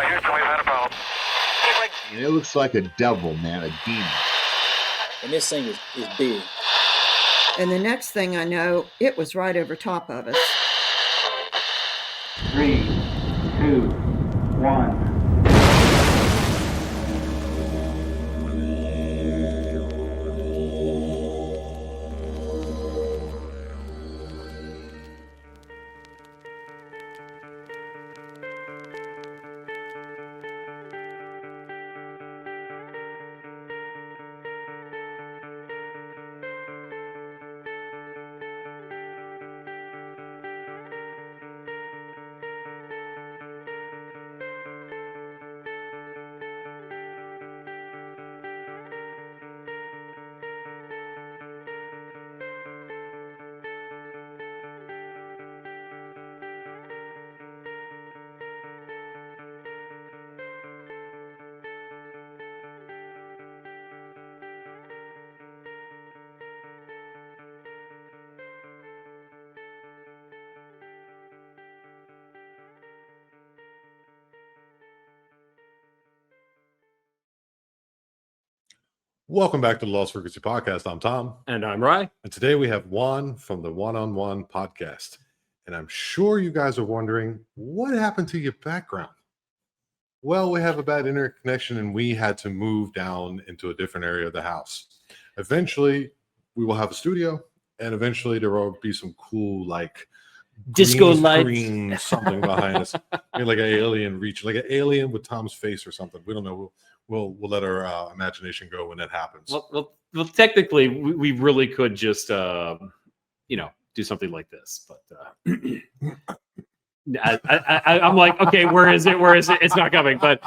Houston, we've had a problem. And it looks like a devil, man, a demon. And this thing is big. And the next thing I know, it was right over top of us. 3, 2, 1. Welcome back to the Lost Frequency Podcast. I'm Tom. And I'm Rye. And today we have Juan from the One-on-One Podcast. And I'm sure you guys are wondering, what happened to your background? Well, we have a bad internet connection and we had to move down into a different area of the house. Eventually, we will have a studio, and eventually there will be some cool, like, disco green lights, something behind us. Maybe like an alien like an alien with Tom's face or something. We don't know. We'll let our imagination go when that happens. Well, technically, we really could just, do something like this. But I'm like, okay, where is it? Where is it? It's not coming. But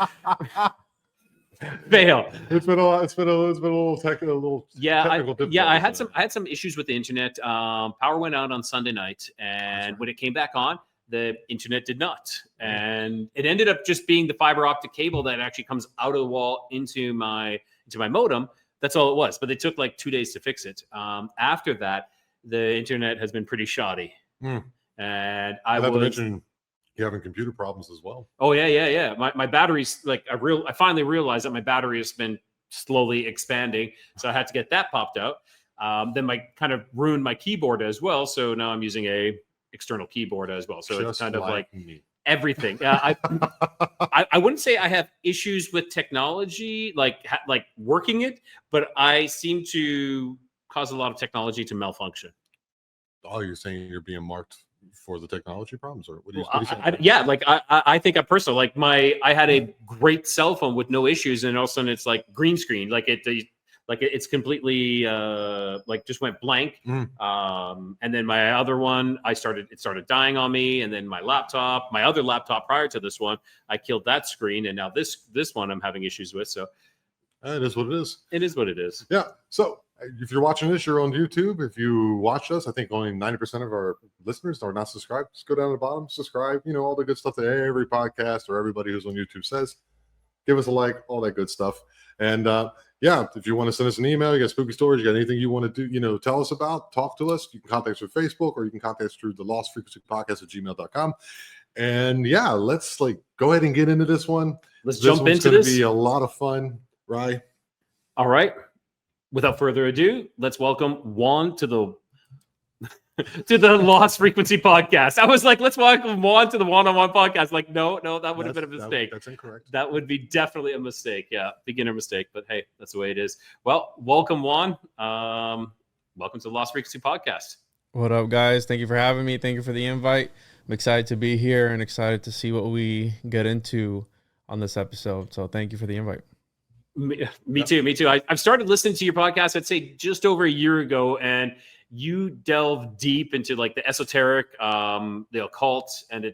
fail. It's been a little technical. Yeah. I had some issues with the internet. Power went out on Sunday night, and when it came back on, the internet did not. And it ended up just being the fiber optic cable that actually comes out of the wall into my modem. That's all it was. But it took like 2 days to fix it. After that, the internet has been pretty shoddy. And I mention you having computer problems as well. Oh yeah. My battery's like I finally realized that my battery has been slowly expanding. So I had to get that popped out. Then my kind of ruined my keyboard as well. So now I'm using a external keyboard as well. So it's kind of like everything. I wouldn't say I have issues with technology, like working it, but I seem to cause a lot of technology to malfunction. Oh, you're saying you're being marked for the technology problems, or what do you I think I personally, like I had a great cell phone with no issues, and all of a sudden it's like green screen, it's completely just went blank. And then my other one, it started dying on me. And then my other laptop prior to this one, I killed that screen. And now this one I'm having issues with. So it is what it is. It is what it is. Yeah. So if you're watching this, you're on YouTube. If you watch us, I think only 90% of our listeners are not subscribed. Just go down to the bottom, subscribe, all the good stuff that every podcast or everybody who's on YouTube says. Give us a like, all that good stuff. And if you want to send us an email, you got spooky stories, you got anything you want to do, tell us about, talk to us, you can contact us through Facebook, or you can contact us through the Lost Frequency Podcast at gmail.com. And let's go ahead and get into this one. Let's jump into this. It's going to be a lot of fun, right? All right. Without further ado, let's welcome Juan to the Lost Frequency Podcast. I was like, let's welcome Juan to the One-on-One Podcast. Like, no, that would have been a mistake. That's incorrect. That would be definitely a mistake. Yeah, beginner mistake. But hey, that's the way it is. Well, welcome, Juan. Welcome to the Lost Frequency Podcast. What up, guys? Thank you for having me. Thank you for the invite. I'm excited to be here and excited to see what we get into on this episode. So thank you for the invite. Me too. I've started listening to your podcast, I'd say just over a year ago, and you delve deep into like the esoteric, the occult, and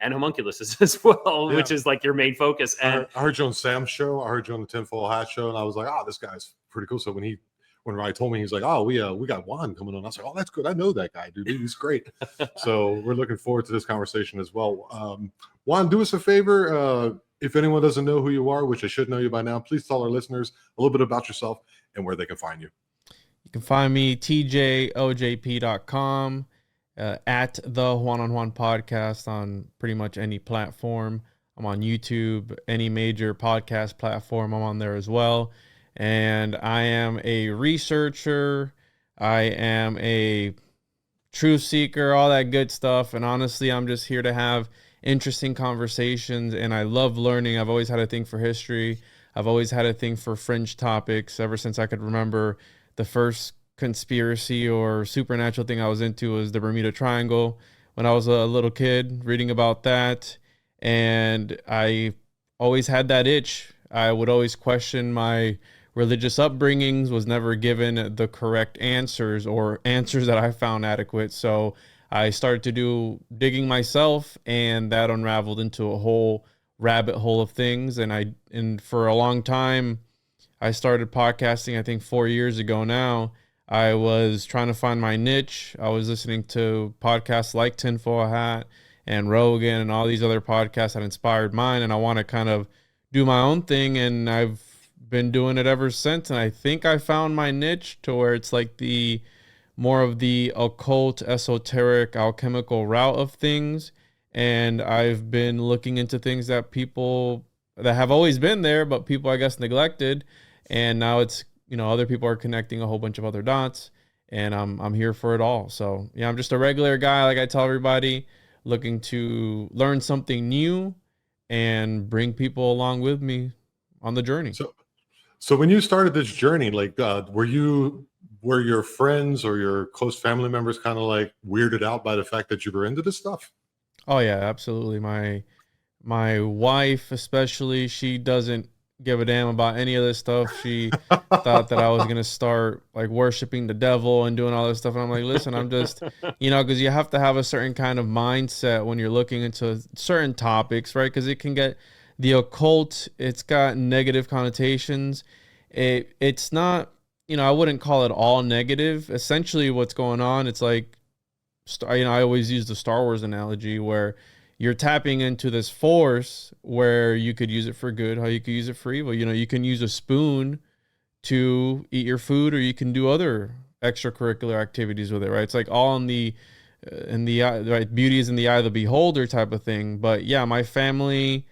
homunculuses as well, which is like your main focus. And I heard you on Sam's show. I heard you on the Tinfoil Hat show, and I was like, this guy's pretty cool. So when Ryan told me, he's like, we got Juan coming on. I was like, that's good. I know that guy, dude. He's great. So we're looking forward to this conversation as well. Juan, do us a favor. If anyone doesn't know who you are, which I should know you by now, please tell our listeners a little bit about yourself and where they can find you. You can find me tjojp.com, at the One-on-One Podcast on pretty much any platform. I'm on YouTube, any major podcast platform, I'm on there as well. And I am a researcher. I am a truth seeker, all that good stuff. And honestly, I'm just here to have interesting conversations, and I love learning. I've always had a thing for history. I've always had a thing for fringe topics ever since I could remember. The first conspiracy or supernatural thing I was into was the Bermuda Triangle when I was a little kid, reading about that. And I always had that itch. I would always question my religious upbringings, was never given the correct answers or answers that I found adequate. So I started to do digging myself, and that unraveled into a whole rabbit hole of things. And for a long time, I started podcasting, I think 4 years ago now. I was trying to find my niche. I was listening to podcasts like Tinfoil Hat and Rogan and all these other podcasts that inspired mine. And I want to kind of do my own thing. And I've been doing it ever since. And I think I found my niche to where it's like the more of the occult, esoteric, alchemical route of things. And I've been looking into things that people that have always been there, but people, I guess, neglected. And now it's, other people are connecting a whole bunch of other dots, and I'm here for it all. So yeah, I'm just a regular guy. Like I tell everybody, looking to learn something new and bring people along with me on the journey. So when you started this journey, like, were your friends or your close family members kind of like weirded out by the fact that you were into this stuff? Oh yeah, absolutely. My wife, especially, she doesn't give a damn about any of this stuff. She thought that I was going to start like worshiping the devil and doing all this stuff. And I'm like, listen, I'm just, because you have to have a certain kind of mindset when you're looking into certain topics, right? Because it can get the occult, it's got negative connotations. It's not, I wouldn't call it all negative. Essentially what's going on, it's like, I always use the Star Wars analogy where you're tapping into this force where you could use it for good, how you could use it for evil. You can use a spoon to eat your food, or you can do other extracurricular activities with it, right? It's like all in the eye, right? Beauty is in the eye of the beholder type of thing. But yeah, my family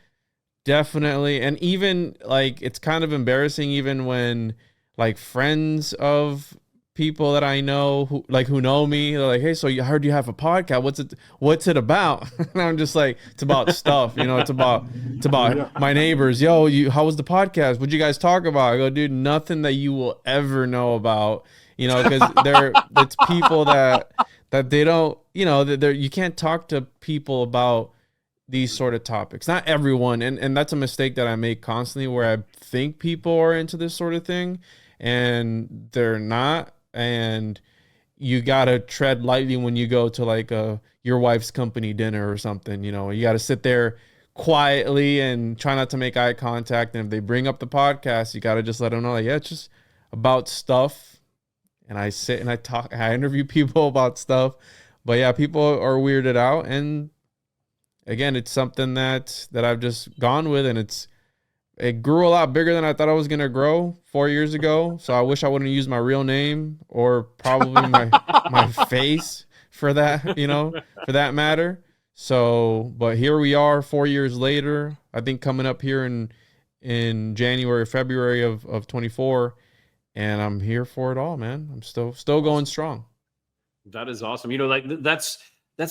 definitely, and even like it's kind of embarrassing even when like friends of people that I know who know me, they're like, hey, so I heard you have a podcast. What's it about? And I'm just like, it's about stuff, it's about my neighbors. Yo, how was the podcast? What'd you guys talk about? I go, dude, nothing that you will ever know about, because it's people that they don't, you can't talk to people about these sort of topics. Not everyone. And that's a mistake that I make constantly, where I think people are into this sort of thing and they're not. And you got to tread lightly when you go to like your wife's company dinner or something. You got to sit there quietly and try not to make eye contact. And if they bring up the podcast, you got to just let them know, like, yeah, it's just about stuff. And I sit and I talk, I interview people about stuff. But yeah, people are weirded out. And again, it's something that I've just gone with, and it grew a lot bigger than I thought I was going to grow 4 years ago. So I wish I wouldn't use my real name, or probably my face for that, for that matter. So, but here we are 4 years later, I think coming up here in January, February of 24. And I'm here for it all, man. I'm still going strong. That is awesome. Like that's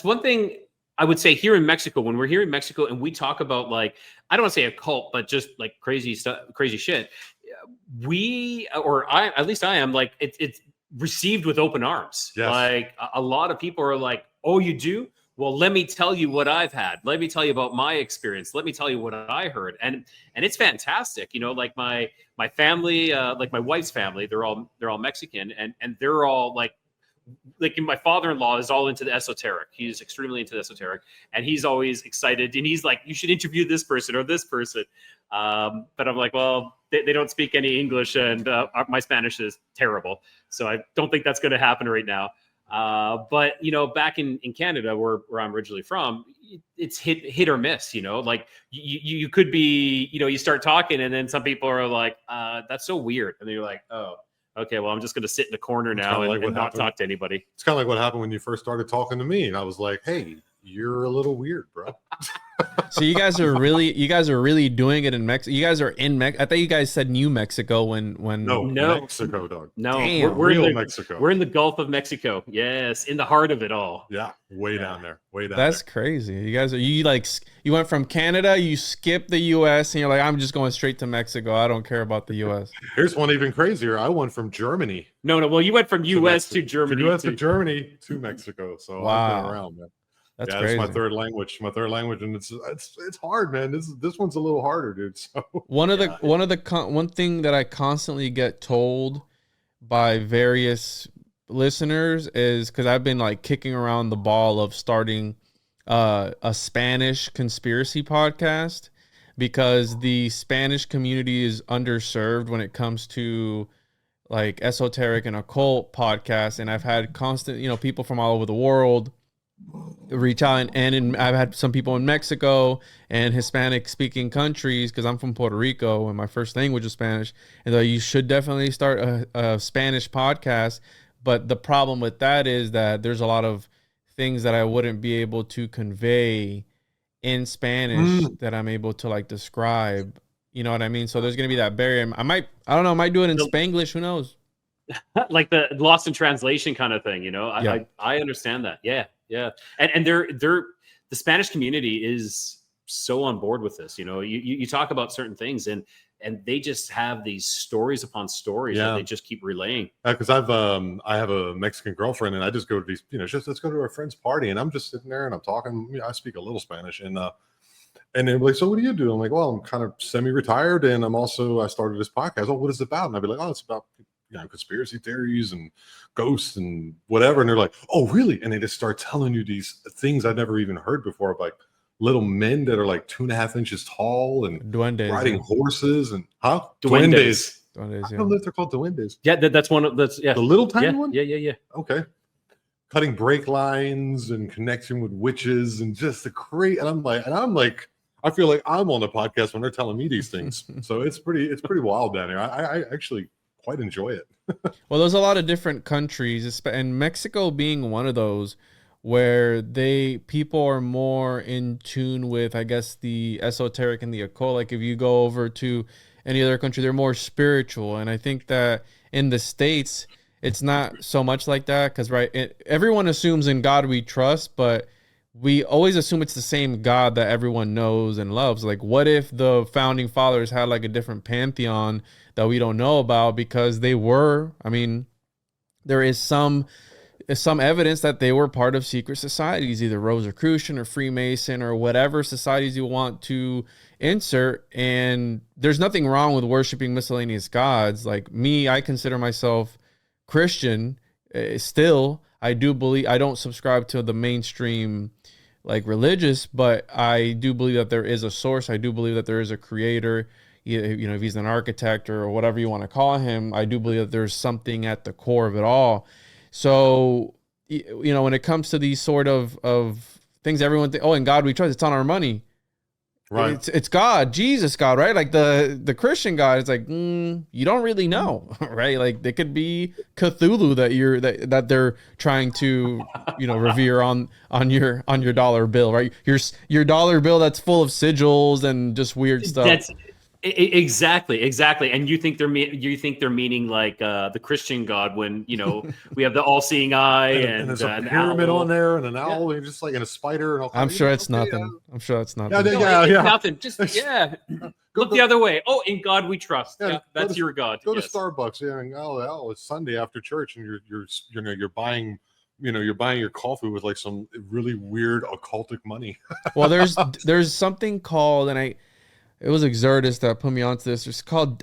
one thing I would say here in Mexico, when we're here in Mexico and we talk about, like, I don't want to say occult, but just like crazy stuff, crazy shit. At least I am, like, it's received with open arms. Yes. Like a lot of people are like, oh, you do? Well, let me tell you what I've had. Let me tell you about my experience. Let me tell you what I heard. And it's fantastic. Like my family, like my wife's family, they're all Mexican, and they're all like my father-in-law is all into the esoteric. He's extremely into the esoteric, and he's always excited. And he's like, you should interview this person or this person. But I'm like, well, they don't speak any English, and my Spanish is terrible. So I don't think that's going to happen right now. But back in Canada, where I'm originally from, it's hit or miss. Like you could be, you start talking, and then some people are like, that's so weird, and then you're like, oh, okay, well, I'm just going to sit in the corner now and not talk to anybody. It's kind of like what happened when you first started talking to me, and I was like, hey, you're a little weird, bro. So you guys are really doing it in Mexico. You guys are in Mexico. I thought you guys said New Mexico when No, No. Mexico, dog. No, Damn. we're in Real the Mexico. we're in the Gulf of Mexico. Yes, in the heart of it all. Yeah, way down there. Way down That's there. crazy. You went from Canada, you skipped the US, and you're like, I'm just going straight to Mexico. I don't care about the US. Here's one even crazier. I went from Germany. No. Well, you went from U.S. to Mexico. Germany. U.S. to Germany to Mexico. So I've Wow. been around, man. That's yeah, crazy. it's my third language. And it's hard, man. This one's a little harder, dude. So One thing that I constantly get told by various listeners is because I've been like kicking around the ball of starting a Spanish conspiracy podcast, because the Spanish community is underserved when it comes to like esoteric and occult podcasts, and I've had constant people from all over the world reach out, and I've had some people in Mexico and Hispanic speaking countries, because I'm from Puerto Rico and my first language is Spanish, and you should definitely start a Spanish podcast. But the problem with that is that there's a lot of things that I wouldn't be able to convey in Spanish that I'm able to like describe, you know what I mean? So there's going to be that barrier. I might do it in Spanglish, who knows? Like the lost in translation kind of thing, I understand that. Yeah. And the Spanish community is so on board with this. You talk about certain things and they just have these stories upon stories that they just keep relaying. Because I have a Mexican girlfriend, and I just go to these, let's go to our friend's party, and I'm just sitting there and I'm talking. I speak a little Spanish, and they're like, so what do you do? I'm like, well, I'm kind of semi-retired, and I started this podcast. Oh, what is it about? And I'd be like, oh, it's about conspiracy theories and ghosts and whatever. And they're like, oh, really? And they just start telling you these things I'd never even heard before, of like little men that are like 2.5 inches tall and Duendes, riding horses and Duendes. I don't know if they're called duendes. Yeah, that's one of the little tiny one. Yeah. Okay. Cutting brake lines and connecting with witches and just the great. And I'm like, I feel like I'm on the podcast when they're telling me these things. So it's pretty wild down here. I actually quite enjoy it. Well, there's a lot of different countries, and Mexico being one of those, where people are more in tune with, I guess, the esoteric and the occult. Like if you go over to any other country, they're more spiritual. And I think that in the States, it's not so much like that, because everyone assumes in God we trust, but we always assume it's the same God that everyone knows and loves. Like, what if the founding fathers had like a different pantheon that we don't know about? Because there is some evidence that they were part of secret societies, either Rosicrucian or Freemason or whatever societies you want to insert. And there's nothing wrong with worshiping miscellaneous gods. Like me, I consider myself Christian still. I don't subscribe to the mainstream like religious, but I do believe that there is a source. I do believe that there is a creator. If he's an architect or whatever you want to call him, I do believe that there's something at the core of it all. So, when it comes to these sort of things, everyone thinks, oh, in God we trust, it's on our money. Right. It's God, Jesus God, right? Like the Christian God, it's like, you don't really know, right? Like it could be Cthulhu that they're trying to, revere on your dollar bill, right? Your dollar bill that's full of sigils and just weird stuff. That's exactly. And you think they're meaning like the Christian God, when we have the all-seeing eye and there's a an pyramid owl on there and an owl and just like in a spider and all. I'm sure it's nothing. I'm sure it's nothing. It's nothing. Just look the other way. Oh, in God we trust. Yeah, that's your God. Go to Starbucks. Yeah, and it's Sunday after church, and you're buying. You're buying your coffee with like some really weird occultic money. Well, there's something called, and it was Exertus that put me onto this.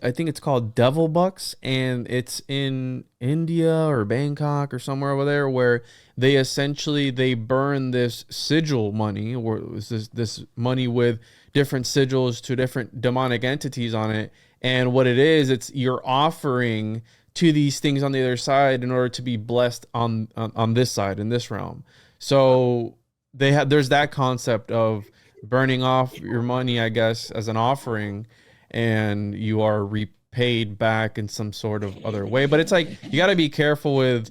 I think it's called Devil Bucks, and it's in India or Bangkok or somewhere over there, where they essentially burn this sigil money, or this money with different sigils to different demonic entities on it. And what it is, it's you're offering to these things on the other side in order to be blessed on this side, in this realm. So there's that concept of burning off your money, I guess, as an offering, and you are repaid back in some sort of other way. But it's like you got to be careful with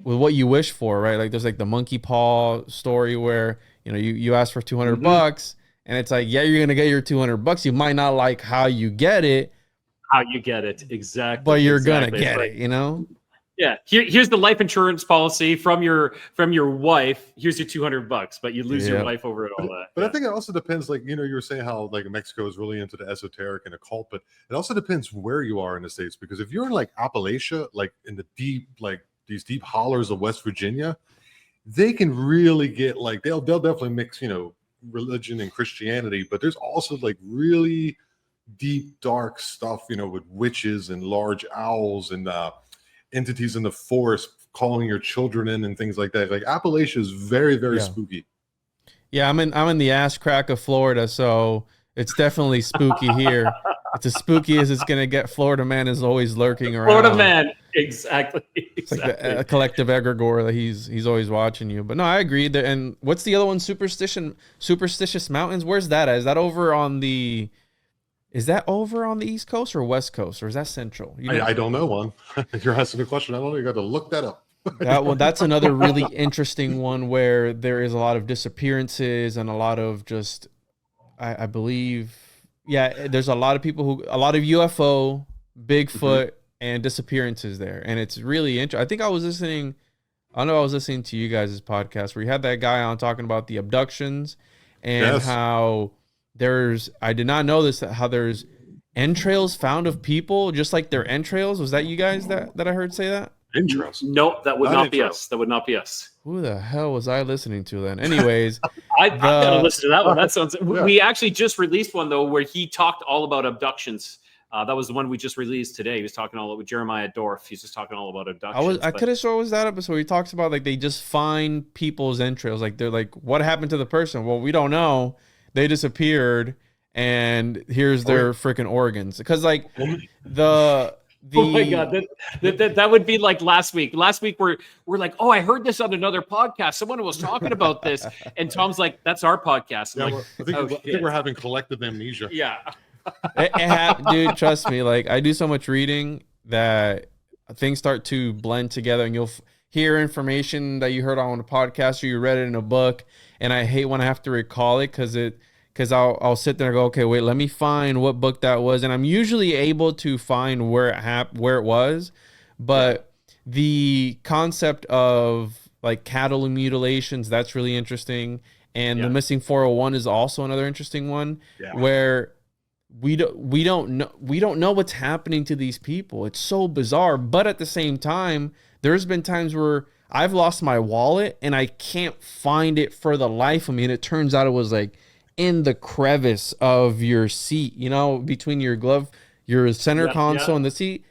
what you wish for, right? Like there's like the monkey paw story where you ask for 200 Mhm. bucks, and it's like, yeah, you're gonna get your 200 bucks. You might not like how you get it, How you get it exactly, but you're exactly. gonna get it. Yeah, here's the life insurance policy from your wife. Here's your 200 bucks, but you lose your Yeah. life over it all that. But I think it also depends, like, you were saying how like Mexico is really into the esoteric and occult, but it also depends where you are in the States, because if you're in like Appalachia, like in the deep, like these deep hollers of West Virginia, they can really get like, they'll definitely mix, religion and Christianity, but there's also like really deep, dark stuff, with witches and large owls and entities in the forest calling your children in and things like that. Like Appalachia is very, very Yeah. spooky. Yeah, I'm in the ass crack of Florida, so it's definitely spooky here. It's as spooky as it's gonna get. Florida man is always lurking around. Florida man, exactly. It's like a collective egregore that he's always watching you. But no, I agree. And what's the other one? Superstitious Mountains. Where's that at? Is that over on the East Coast or West Coast, or is that Central? I don't know, Juan. You're asking a question. I don't know. You got to look that up. That one, that's another really interesting one where there is a lot of disappearances and a lot of just, I believe, yeah, there's a lot of UFO, Bigfoot, and disappearances there, and it's really interesting. I think I was listening to you guys' podcast where you had that guy on talking about the abductions and how I did not know this, how there's entrails found of people, just like their entrails. Was that you guys that I heard say that? Entrails. No, that would not be entrails. us. That would not be us. Who the hell was I listening to then? Anyways, I gotta listen to that one. That sounds. Yeah. We actually just released one though, where he talked all about abductions. That was the one we just released today. He was talking all with Jeremiah Dorff. He's just talking all about abductions. I could have sworn it was that episode where he talks about like they just find people's entrails. Like they're like, what happened to the person? Well, we don't know. They disappeared, and here's their freaking organs. Because like the oh my god, that would be like last week. Last week we're like, oh, I heard this on another podcast. Someone was talking about this, and Tom's like, that's our podcast. Yeah, I'm like, I think we're having collective amnesia. yeah. Dude, trust me. Like I do so much reading that things start to blend together, and you'll hear information that you heard on a podcast or you read it in a book. And I hate when I have to recall it because I'll sit there and go, okay, wait, let me find what book that was, and I'm usually able to find where it was, but the concept of like cattle mutilations, that's really interesting, and the missing 401 is also another interesting one where we don't know what's happening to these people. It's so bizarre, but at the same time, there's been times where I've lost my wallet and I can't find it for the life of me, and it turns out it was like in the crevice of your seat, between your glove, your center console and the seat.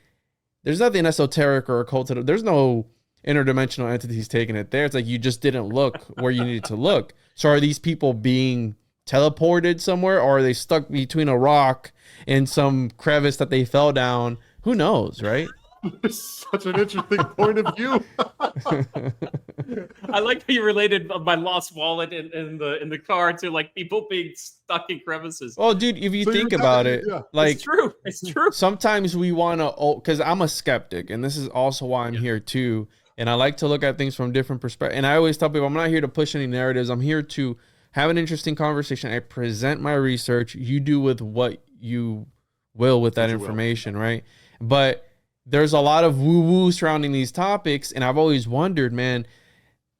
There's nothing esoteric or occult. There's no interdimensional entities taking it there. It's like you just didn't look where you needed to look. So are these people being teleported somewhere, or are they stuck between a rock in some crevice that they fell down? Who knows, right? Such an interesting point of view. I like how you related my lost wallet in the car to like people being stuck in crevices. Well, dude, if you think about it, like it's true. It's true. Sometimes we want to, because I'm a skeptic, and this is also why I'm here too. And I like to look at things from different perspectives. And I always tell people, I'm not here to push any narratives. I'm here to have an interesting conversation. I present my research. You do with what you will with that information, right? But there's a lot of woo-woo surrounding these topics, and I've always wondered, man,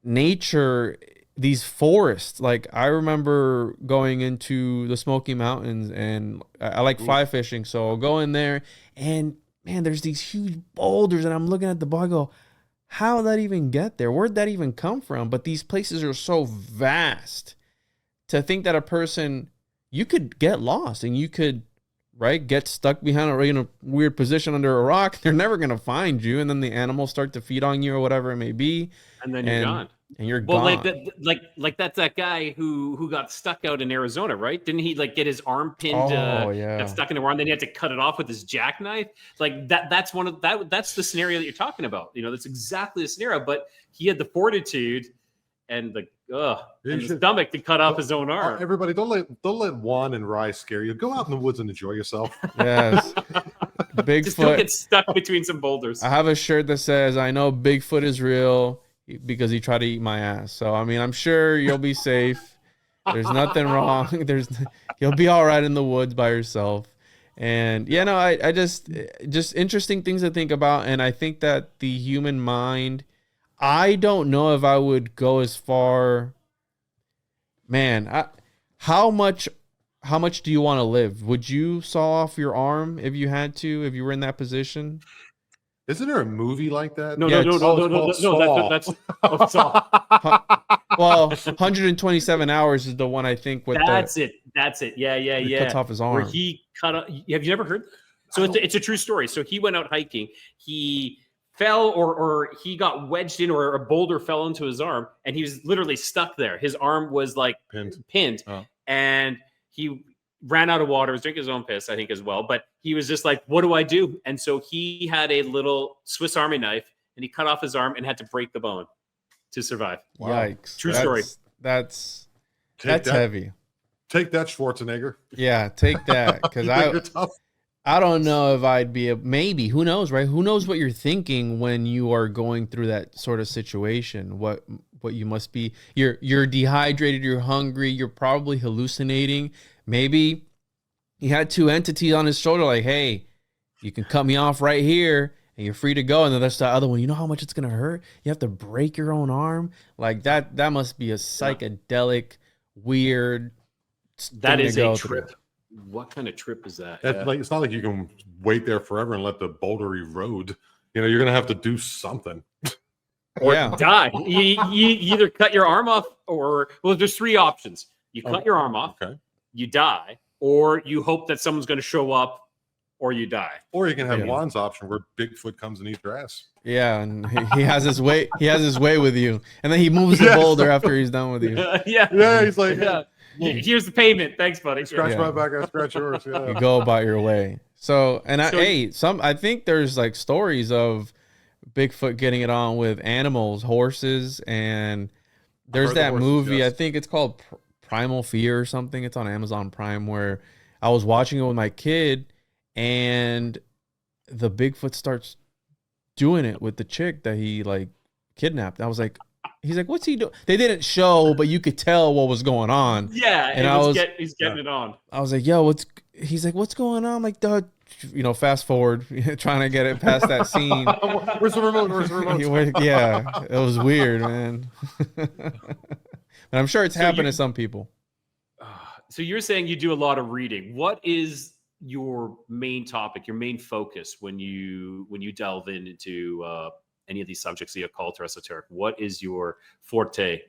nature, these forests, like I remember going into the Smoky Mountains, and I like fly fishing, so I'll go in there, and man, there's these huge boulders, and I'm looking at the ball, I go, how did that even get there? Where'd that even come from? But these places are so vast to think that a person, you could get lost, and you could get stuck behind in a weird position under a rock. They're never going to find you, and then the animals start to feed on you or whatever it may be, and then you're gone. And you're gone. Like that's that guy who got stuck out in Arizona, right? Didn't he like get his arm pinned? Got stuck in the arm, then he had to cut it off with his jackknife. Like that's one of that's the scenario that you're talking about. That's exactly the scenario. But he had the fortitude and the stomach to cut off his own arm. Everybody, don't let Juan and Rye scare you. Go out in the woods and enjoy yourself. Yes. Bigfoot. Just don't get stuck between some boulders. I have a shirt that says, I know Bigfoot is real because he tried to eat my ass. So, I mean, I'm sure you'll be safe. There's nothing wrong. You'll be all right in the woods by yourself. And yeah, no, I just interesting things to think about. And I think that the human mind, I don't know if I would go as far, man. How much do you want to live? Would you saw off your arm if you had to, if you were in that position? Isn't there a movie like that? No. That's Well, 127 hours is the one I think with That's it. Yeah. cuts off his arm. Where he cut. Have you never heard? So it's a true story. So he went out hiking. He fell, or he got wedged in, or a boulder fell into his arm, and he was literally stuck there. His arm was like pinned, and he ran out of water. Was drinking his own piss, I think, as well. But he was just like, "What do I do?" And so he had a little Swiss Army knife, and he cut off his arm and had to break the bone to survive. Wow. Yikes! True story. That's heavy. Take that, Schwarzenegger. Yeah, take that, because I don't know if I'd be maybe. Who knows, right? Who knows what you're thinking when you are going through that sort of situation? What you must be. You're dehydrated. You're hungry. You're probably hallucinating. Maybe he had two entities on his shoulder, like, hey, you can cut me off right here and you're free to go. And then there's the other one. You know how much it's going to hurt? You have to break your own arm. Like that must be a psychedelic, weird. That is a through. trip. What kind of trip is that? Like, it's not like you can wait there forever and let the boulder erode. You're going to have to do something. Or die. You either cut your arm off, or, well, there's three options. You cut your arm off, you die, or you hope that someone's going to show up, or you die. Or you can have Juan's option, where Bigfoot comes and eats your ass. Yeah, and he has his way. He has his way with you, and then he moves the boulder after he's done with you. Yeah. He's like, here's the payment. Thanks, buddy. Scratch my back, I scratch yours. Yeah. You go about your way. So, and I think there's like stories of Bigfoot getting it on with animals, horses, and there's that movie. Yes. I think it's called Primal Fear or something. It's on Amazon Prime, where I was watching it with my kid, and the Bigfoot starts doing it with the chick that he like kidnapped. I was like, he's like, what's he doing? They didn't show, but you could tell what was going on. Yeah, and he's getting it on. I was like, yo, he's like, what's going on? I'm like, duh. Fast forward, trying to get it past that scene. Where's the remote? Yeah, it was weird, man. But I'm sure it's happened to some people. So you're saying you do a lot of reading. What is your main topic, your main focus when you delve into any of these subjects, the occult or esoteric? What is your forte?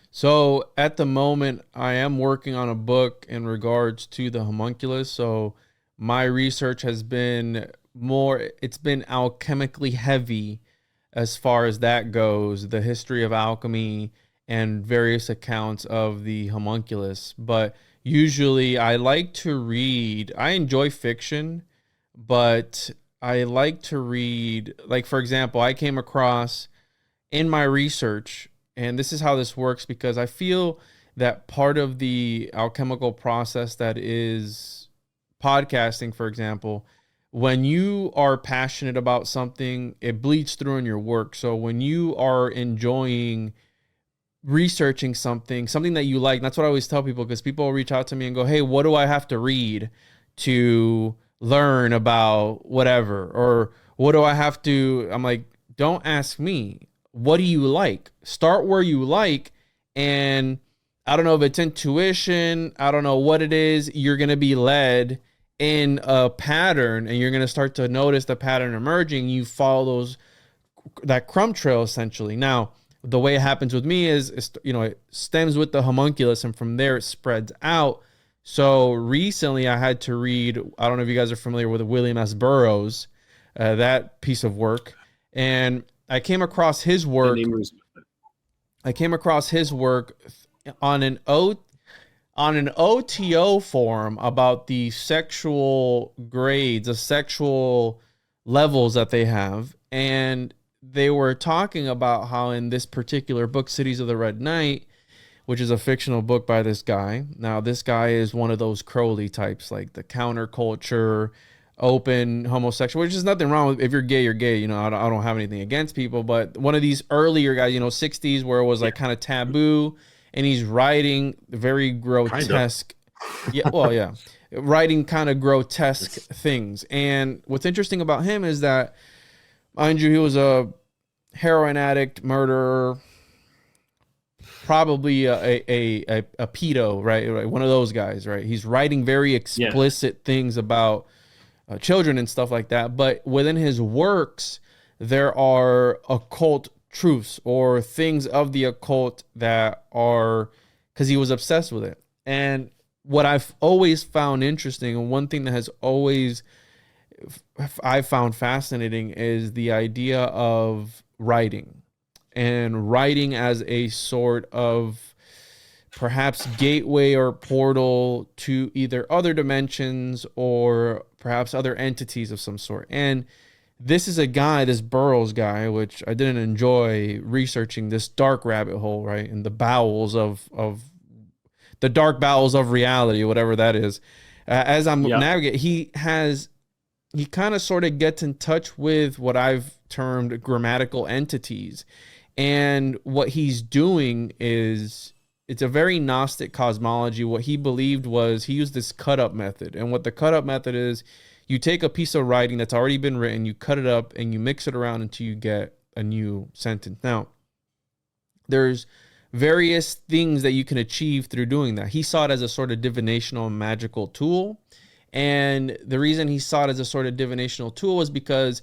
So at the moment, I am working on a book in regards to the homunculus. So my research has been it's been alchemically heavy as far as that goes, the history of alchemy and various accounts of the homunculus. But usually I like to read, I enjoy fiction, but I like to read, like, for example, I came across in my research, and this is how this works, because I feel that part of the alchemical process that is podcasting, for example, when you are passionate about something, it bleeds through in your work. So when you are enjoying researching something that you like, that's what I always tell people, because people will reach out to me and go, hey, what do I have to read to learn about whatever? Or what do I have to, I'm like, don't ask me. What do you like? Start where you like, and I don't know if it's intuition, I don't know what it is, you're going to be led in a pattern, and you're going to start to notice the pattern emerging. You follow that crumb trail, essentially. Now, the way it happens with me is, it stems with the homunculus, and from there it spreads out. So recently I had to read, I don't know if you guys are familiar with William S. Burroughs, that piece of work. And I came across his work. On an OTO forum about the sexual grades, the sexual levels that they have. And they were talking about how in this particular book, Cities of the Red Night, which is a fictional book by this guy. Now, this guy is one of those Crowley types, like the counterculture, open homosexual, which is nothing wrong with, if you're gay, you're gay. I don't have anything against people, but one of these earlier guys, 60s, where it was like kind of taboo. and he's writing very grotesque. Yeah, well, yeah, writing kind of grotesque things. And what's interesting about him is that, mind you, he was a heroin addict, murderer, probably a pedo, right? One of those guys, right? He's writing very explicit things about children and stuff like that. But within his works, there are occult truths or things of the occult that are, because he was obsessed with it. And what I've always found interesting, and one thing that has always I found fascinating, is the idea of writing, and writing as a sort of perhaps gateway or portal to either other dimensions or perhaps other entities of some sort. And this is a guy, this Burroughs guy, which I didn't enjoy researching, this dark rabbit hole, right? In the bowels of the dark bowels of reality, whatever that is. As I'm navigating, he kind of sort of gets in touch with what I've termed grammatical entities. And what he's doing is, it's a very Gnostic cosmology. What he believed was, he used this cut up method. And what the cut up method is, you take a piece of writing that's already been written, you cut it up, and you mix it around until you get a new sentence. Now, there's various things that you can achieve through doing that. He saw it as a sort of divinational and magical tool. And the reason he saw it as a sort of divinational tool was because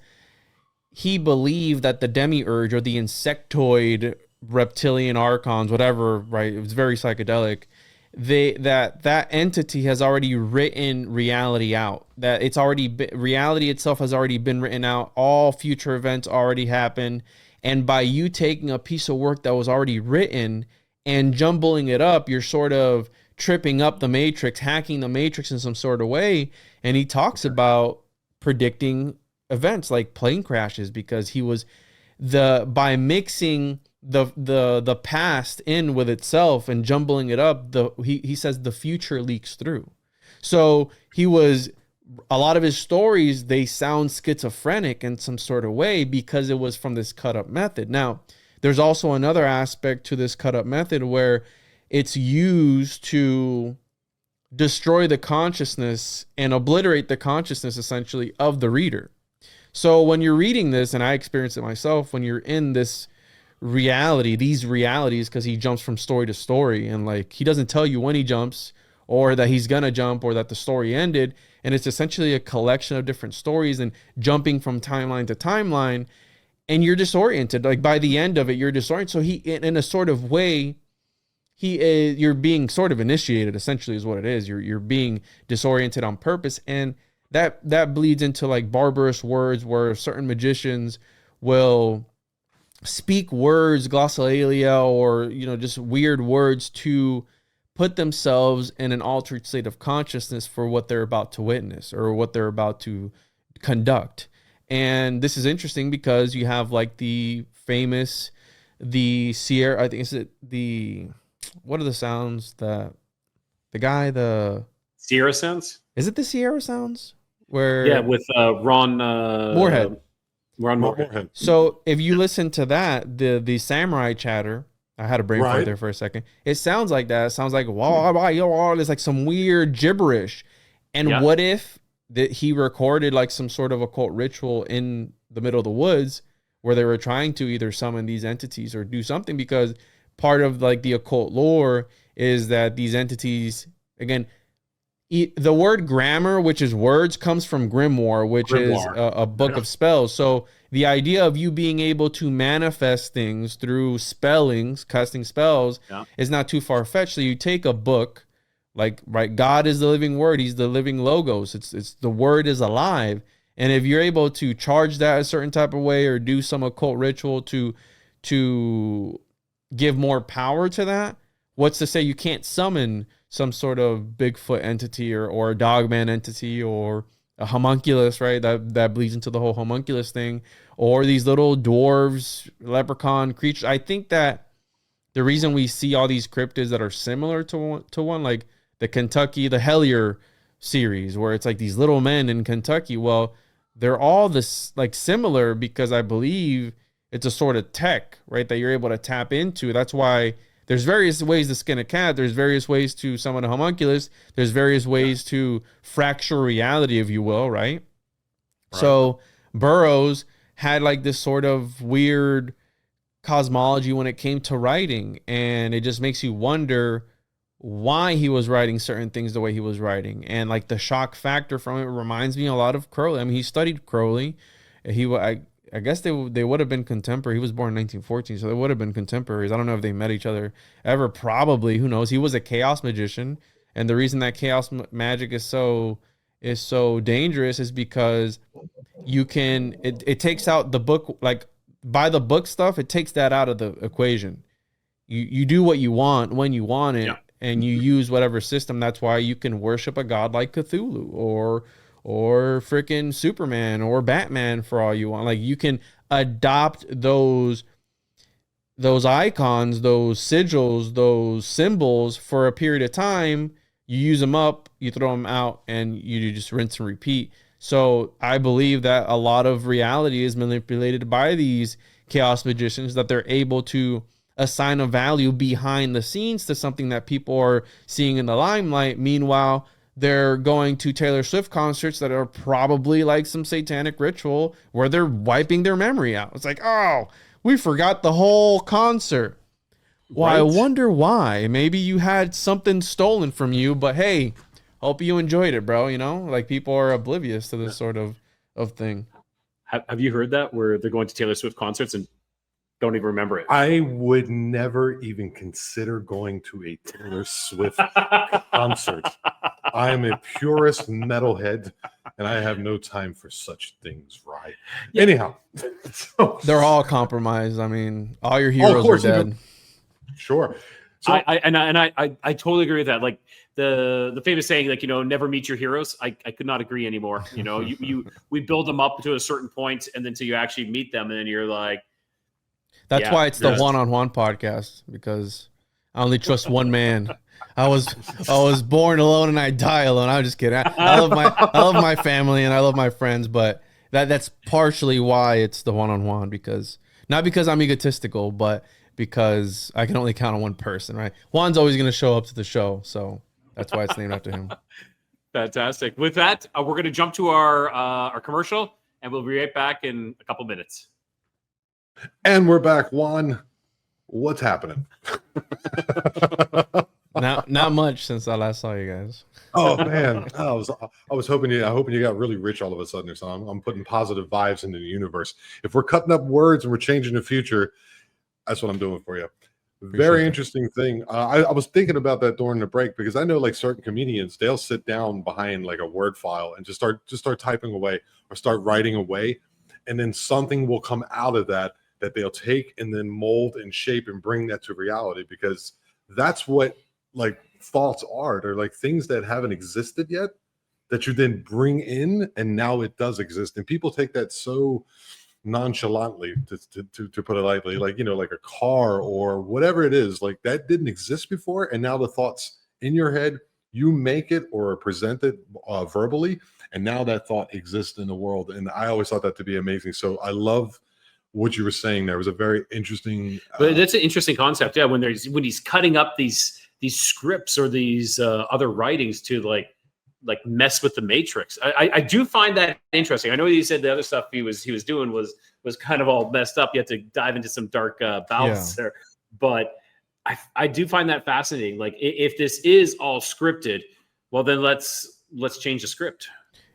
he believed that the demiurge, or the insectoid reptilian archons, whatever, right? It was very psychedelic. That entity has already written reality out. That it's already reality itself has already been written out. All future events already happened. And by you taking a piece of work that was already written and jumbling it up, you're sort of tripping up the matrix, hacking the matrix in some sort of way. And he talks about predicting events like plane crashes, because he was by mixing the past in with itself and jumbling it up, he says the future leaks through. So a lot of his stories, they sound schizophrenic in some sort of way because it was from this cut up method. Now, there's also another aspect to this cut up method where it's used to destroy the consciousness and obliterate the consciousness, essentially, of the reader. So when you're reading this, and I experienced it myself, when you're in this reality, these realities, because he jumps from story to story, and like, he doesn't tell you when he jumps or that he's gonna jump or that the story ended, and it's essentially a collection of different stories and jumping from timeline to timeline, and you're disoriented. Like, by the end of it, you're disoriented. So he, in a sort of way, you're being sort of initiated, essentially, is what it is. You're being disoriented on purpose. And that bleeds into like barbarous words, where certain magicians will speak words, glossolalia, or, just weird words to put themselves in an altered state of consciousness for what they're about to witness or what they're about to conduct. And this is interesting because you have like the famous, the Sierra, I think what are the sounds that the Sierra sounds? Is it the Sierra sounds? Where with Ron Moorhead. Ron Moorhead. So if you listen to that, the samurai chatter, I had a brain fart there for a second. It sounds like that. It sounds like it's like some weird gibberish. And what if that he recorded like some sort of occult ritual in the middle of the woods where they were trying to either summon these entities or do something? Because part of like the occult lore is that these entities, again, the word grammar, which is words, comes from grimoire, which is a book of spells. So the idea of you being able to manifest things through spellings, casting spells, is not too far-fetched. So you take a book, like, right, God is the living word. He's the living logos. It's the word is alive. And if you're able to charge that a certain type of way or do some occult ritual to give more power to that, what's to say you can't summon some sort of Bigfoot entity or a dogman entity or a homunculus, right? That bleeds into the whole homunculus thing, or these little dwarves, leprechaun creatures. I think that the reason we see all these cryptids that are similar to one, like the Kentucky, the Hellier series, where it's like these little men in Kentucky. Well, they're all this like similar because I believe it's a sort of tech, right, that you're able to tap into. That's why there's various ways to skin a cat. There's various ways to summon a homunculus. There's various ways to fracture reality, if you will, right? So Burroughs had like this sort of weird cosmology when it came to writing, and it just makes you wonder why he was writing certain things the way he was writing, and like the shock factor from it reminds me a lot of Crowley. I mean, he studied Crowley. I guess they would have been contemporary. He was born in 1914, so they would have been contemporaries. I don't know if they met each other ever. Probably, who knows? He was a chaos magician, and the reason that chaos magic is so dangerous is because you can it takes out the book, like by the book stuff. It takes that out of the equation. You do what you want when you want it. Yeah. And you use whatever system. That's why you can worship a god like Cthulhu or freaking Superman or Batman for all you want. Like, you can adopt those icons, those sigils, those symbols for a period of time. You use them up, you throw them out, and you just rinse and repeat. So I believe that a lot of reality is manipulated by these chaos magicians, that they're able to assign a value behind the scenes to something that people are seeing in the limelight. Meanwhile, they're going to Taylor Swift concerts that are probably like some satanic ritual where they're wiping their memory out. It's like, oh, we forgot the whole concert. Well, I wonder why. Maybe you had something stolen from you, but hey, hope you enjoyed it, bro. You know, like, people are oblivious to this sort of thing. Have you heard that, where they're going to Taylor Swift concerts and don't even remember it? I would never even consider going to a Taylor Swift concert. I am a purist metalhead, and I have no time for such things, right? Yeah. Anyhow. They're all compromised. I mean, all your heroes are dead. Sure. So, I totally agree with that. Like, the famous saying, like, never meet your heroes. I could not agree anymore. We build them up to a certain point, and then until you actually meet them, and then you're like, that's why it's the One-on-One podcast, because I only trust one man. I was born alone and I die alone. I'm just kidding. I love my family and I love my friends, but that's partially why it's the One-on-One, because not because I'm egotistical, but because I can only count on one person, right? Juan's always going to show up to the show, so that's why it's named after him. Fantastic. With that, we're going to jump to our commercial, and we'll be right back in a couple minutes. And we're back. Juan, what's happening? Not much since I last saw you guys. Oh man, I was hoping you got really rich all of a sudden or something. I'm putting positive vibes into the universe. If we're cutting up words and we're changing the future, that's what I'm doing for you. Very interesting thing. I was thinking about that during the break, because I know, like, certain comedians, they'll sit down behind like a word file and just start typing away or start writing away, and then something will come out of that they'll take and then mold and shape and bring that to reality, because that's what, like, thoughts are. They're like things that haven't existed yet that you then bring in, and now it does exist. And people take that so nonchalantly, to put it lightly, like, like a car or whatever it is, like, that didn't exist before, and now the thoughts in your head, you make it or present it verbally, and now that thought exists in the world. And I always thought that to be amazing. So I love what you were saying there. It was a very interesting but that's an interesting concept. Yeah, when he's cutting up these scripts or these other writings to like mess with the matrix. I do find that interesting. I know you said the other stuff he was doing was kind of all messed up. You have to dive into some dark bouts there, but I do find that fascinating. Like, if this is all scripted, well, then let's change the script.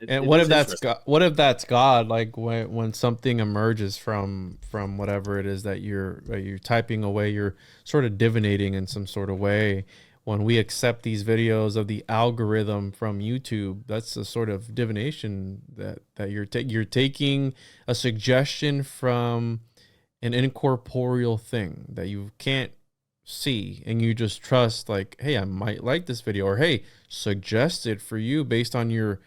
What if that's God? Like, when something emerges from whatever it is that you're typing away, you're sort of divinating in some sort of way. When we accept these videos of the algorithm from YouTube, that's a sort of divination that you're taking a suggestion from an incorporeal thing that you can't see, and you just trust, like, hey, I might like this video, or hey, suggest it for you based on your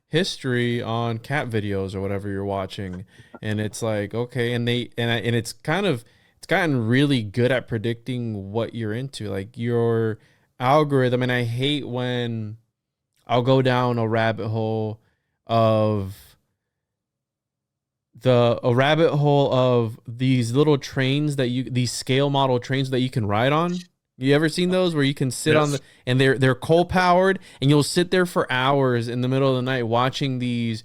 history on cat videos or whatever you're watching. And it's like, okay, and it's gotten really good at predicting what you're into, like your algorithm. And I hate when I'll go down a rabbit hole of these little trains these scale model trains that you can ride on, You ever seen those where you can sit on Yes. and they're coal powered, and you'll sit there for hours in the middle of the night watching these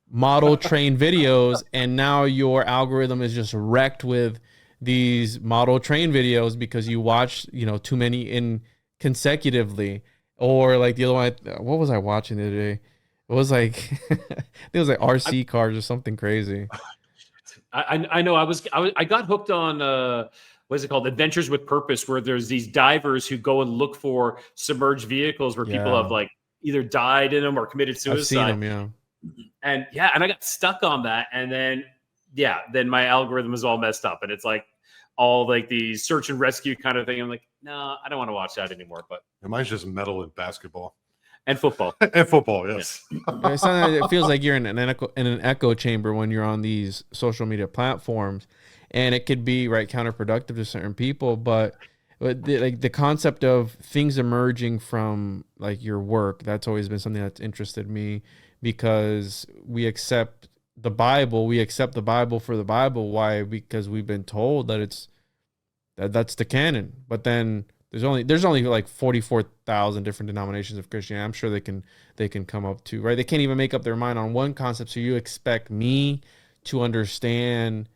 model train videos, and now your algorithm is just wrecked with these model train videos because you watch, too many in consecutively. Or like the other one, what was I watching the other day? It was like it was like RC cars or something crazy. I know I got hooked on what is it called, Adventures with Purpose, where there's these divers who go and look for submerged vehicles where people have like either died in them or committed suicide. I've seen them, and I got stuck on that, and then my algorithm is all messed up, and it's like all like the search and rescue kind of thing. I'm like, no, I don't want to watch that anymore. But Mine's just metal and basketball and football. and football. Yes. It feels like you're in an echo chamber when you're on these social media platforms, and it could be counterproductive to certain people. But the concept of things emerging from like your work, that's always been something that's interested me, because we accept the Bible for the Bible. Why? Because we've been told that that's the canon. But then there's only like 44,000 different denominations of Christianity. I'm sure they can come up to, right? They can't even make up their mind on one concept. So you expect me to understand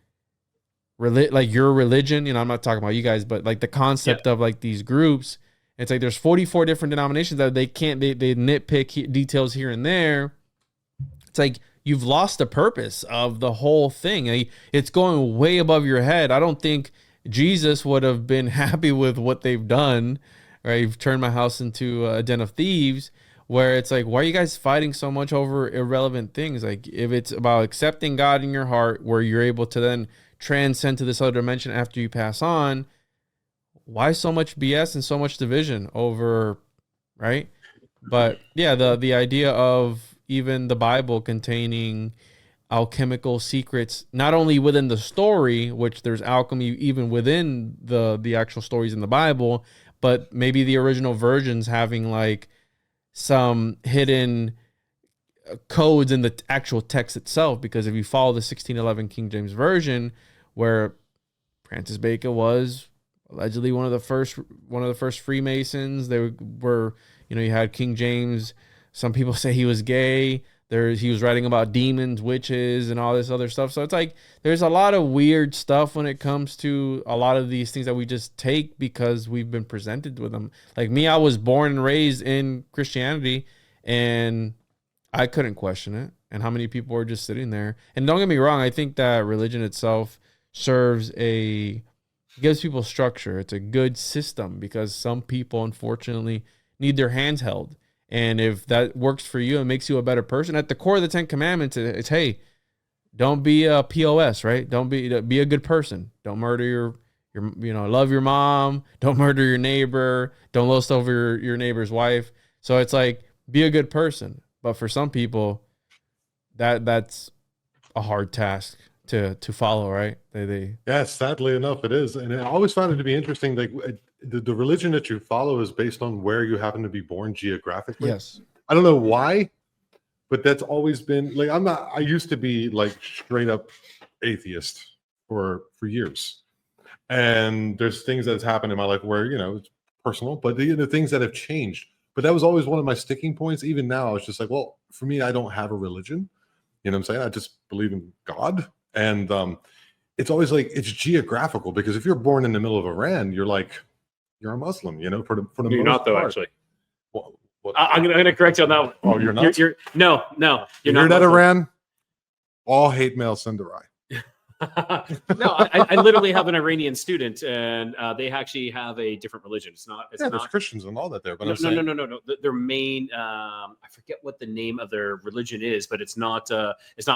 like your religion? I'm not talking about you guys, but like the concept of like these groups. It's like there's 44 different denominations that they nitpick details here and there. It's like you've lost the purpose of the whole thing. It's going way above your head. I don't think Jesus would have been happy with what they've done, right? You've turned my house into a den of thieves, where it's like, why are you guys fighting so much over irrelevant things? Like, if it's about accepting God in your heart, where you're able to then transcend to this other dimension after you pass on, why so much BS and so much division over, right? But yeah, the idea of even the Bible containing alchemical secrets, not only within the story, which there's alchemy even within the actual stories in the Bible, but maybe the original versions having like some hidden codes in the actual text itself. Because if you follow the 1611 King James Version, where Francis Bacon was allegedly one of the first Freemasons, they were, you had King James. Some people say he was gay. He was writing about demons, witches, and all this other stuff. So it's like there's a lot of weird stuff when it comes to a lot of these things that we just take because we've been presented with them. Like me, I was born and raised in Christianity, and I couldn't question it. And how many people were just sitting there? And don't get me wrong, I think that religion itself gives people structure. It's a good system because some people, unfortunately, need their hands held. And if that works for you and makes you a better person, at the core of the 10 Commandments, it's hey, don't be a POS, right? Don't be a good person. Don't murder your love your mom. Don't murder your neighbor. Don't lust over your neighbor's wife. So it's like, be a good person. But for some people, that's a hard task to follow, right? Yes, sadly enough, it is. And I always found it to be interesting. Like the religion that you follow is based on where you happen to be born geographically. Yes. I don't know why, but that's always been like, I used to be like straight up atheist for years. And there's things that's happened in my life where, it's personal, but the things that have changed. But that was always one of my sticking points. Even now, it's just like, well, for me, I don't have a religion. You know what I'm saying? I just believe in God. And it's always like, it's geographical, because if you're born in the middle of Iran, you're a Muslim, for the You're most not, though, part. actually. What? I'm going to correct you on that one. Oh, you're not? No, you're not. That Iran? All hate mail Sindarai. No, I literally have an Iranian student, and they actually have a different religion. It's not. There's Christians and all that there, but no. Their main, I forget what the name of their religion is, but it's not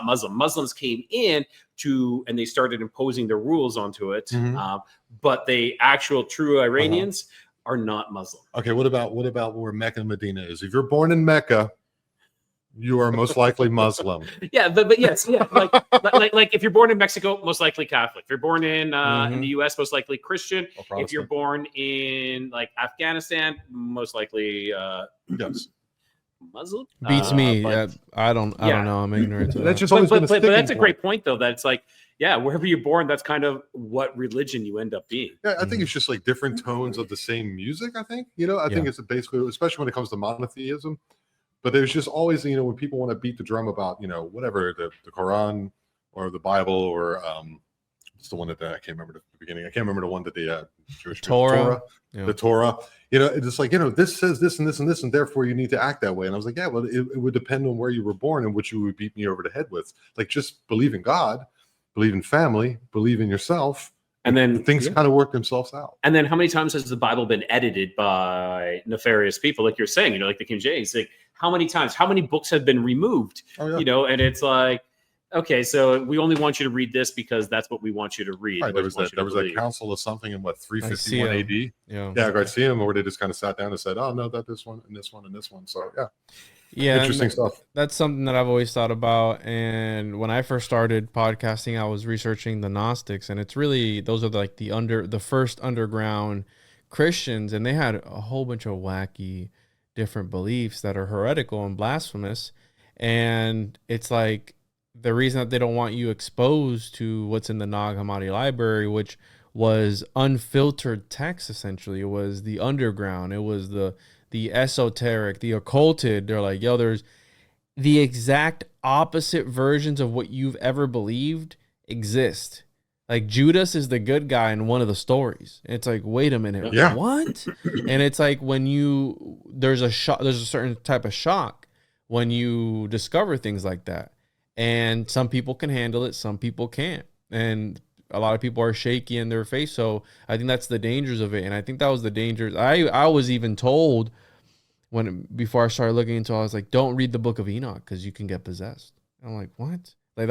Muslim. Muslims came in and they started imposing their rules onto it. Mm-hmm. But the actual true Iranians are not Muslim. Okay, what about where Mecca and Medina is? If you're born in Mecca, you are most likely Muslim. Yeah, but yes, yeah, like if you're born in Mexico, most likely Catholic. If you're born in the U.S., most likely Christian. If you're born in like Afghanistan, most likely yes. Muslim. Beats me. But I don't know. I'm ignorant to That's that. just always been a but sticking that's a point. great point, though. That it's like, yeah, wherever you're born, that's kind of what religion you end up being. Yeah, I think it's just like different tones of the same music. I think, I think it's basically, especially when it comes to monotheism. But there's just always, when people want to beat the drum about, whatever the Quran or the Bible or it's the one that I can't remember the beginning. I can't remember the one that the Jewish Torah. The Torah. It's like, this says this and this and this, and therefore you need to act that way. And I was like, yeah, well, it would depend on where you were born and what you would beat me over the head with. Like, just believe in God, believe in family, believe in yourself. And then things kind of work themselves out. And then how many times has the Bible been edited by nefarious people? Like you're saying, like the King James, like how many times, how many books have been removed, and it's like, okay, so we only want you to read this because that's what we want you to read. Right, there was that council of something in 351 AD. Yeah, Garcia, where they just kind of sat down and said, oh no, that this one and this one and this one. So yeah, interesting stuff. That's something that I've always thought about. And when I first started podcasting, I was researching the Gnostics, and it's really, those are like the first underground Christians, and they had a whole bunch of wacky different beliefs that are heretical and blasphemous. And it's like, the reason that they don't want you exposed to what's in the Nag Hammadi library, which was unfiltered text, essentially. It was the underground. It was the esoteric, the occulted. They're like, yo, there's the exact opposite versions of what you've ever believed exist. Like, Judas is the good guy in one of the stories. And it's like, wait a minute, what? And it's like, when there's a certain type of shock when you discover things like that. And some people can handle it, some people can't. And a lot of people are shaky in their face. So I think that's the dangers of it. And I think that was the dangers. I was even told before I started looking into it, I was like, don't read the Book of Enoch because you can get possessed. I'm like, what? Like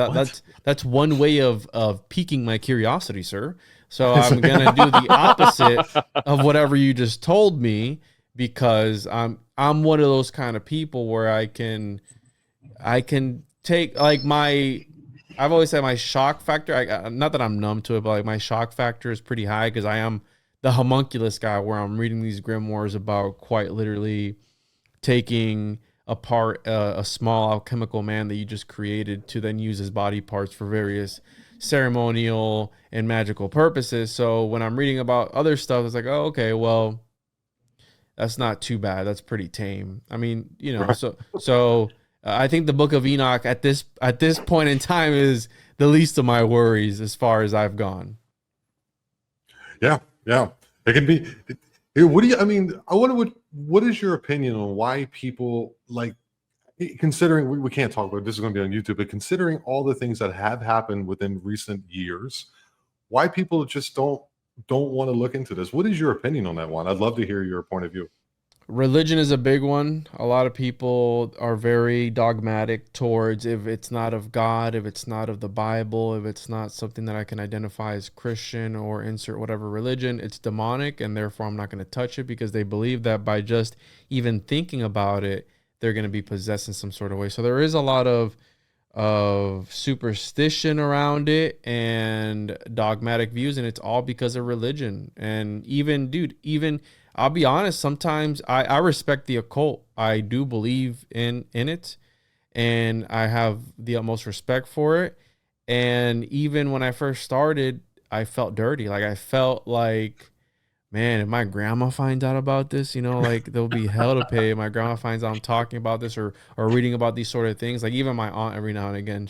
that's one way of piquing my curiosity, sir. So I'm gonna do the opposite of whatever you just told me, because I'm one of those kind of people where I can take, like, I've always said my shock factor, not that I'm numb to it, but like my shock factor is pretty high because I am the homunculus guy, where I'm reading these grimoires about quite literally taking apart a small alchemical man that you just created to then use his body parts for various ceremonial and magical purposes. So when I'm reading about other stuff, it's like, oh, okay, well, that's not too bad. That's pretty tame. I mean, so I think the Book of Enoch at this point in time is the least of my worries as far as I've gone. Yeah. It can be. I wonder what is your opinion on why people, like, considering we can't talk about it, this is going to be on YouTube, but considering all the things that have happened within recent years, why people just don't want to look into this? What is your opinion on that one? I'd love to hear your point of view. Religion is a big one. A lot of people are very dogmatic towards, if it's not of God, if it's not of the Bible, if it's not something that I can identify as Christian or insert whatever religion, it's demonic, and therefore I'm not going to touch it, because they believe that by just even thinking about it, they're going to be possessed in some sort of way. So there is a lot of superstition around it and dogmatic views, and it's all because of religion. And even I'll be honest, sometimes I respect the occult. I do believe in it, and I have the utmost respect for it. And even when I first started, I felt dirty. Like, I felt like, man, if my grandma finds out about this, like, there'll be hell to pay. If my grandma finds out I'm talking about this or reading about these sort of things. Like, even my aunt, every now and again,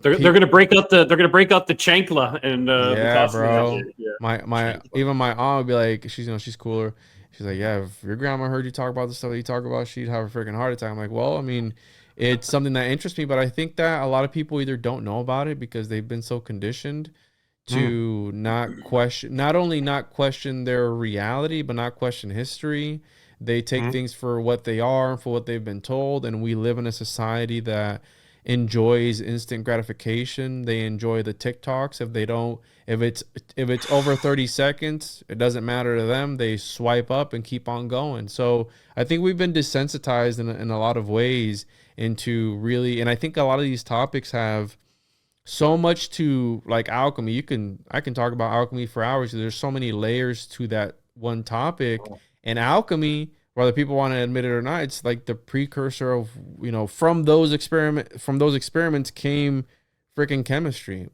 they're gonna break out the chancla and yeah, bro. My even my aunt would be like, she's cooler. She's like, yeah, if your grandma heard you talk about the stuff that you talk about, she'd have a freaking heart attack. I'm like, well, I mean, it's something that interests me, but I think that a lot of people either don't know about it because they've been so conditioned to not only not question their reality, but not question history. They take things for what they are and for what they've been told, and we live in a society that enjoys instant gratification. They enjoy the TikToks. If it's over 30 seconds, it doesn't matter to them. They swipe up and keep on going. So I think we've been desensitized in a lot of ways into really, and I think a lot of these topics have so much to, like, alchemy. I can talk about alchemy for hours. There's so many layers to that one topic, and alchemy whether people want to admit it or not, it's like the precursor of, from those experiments came freaking chemistry.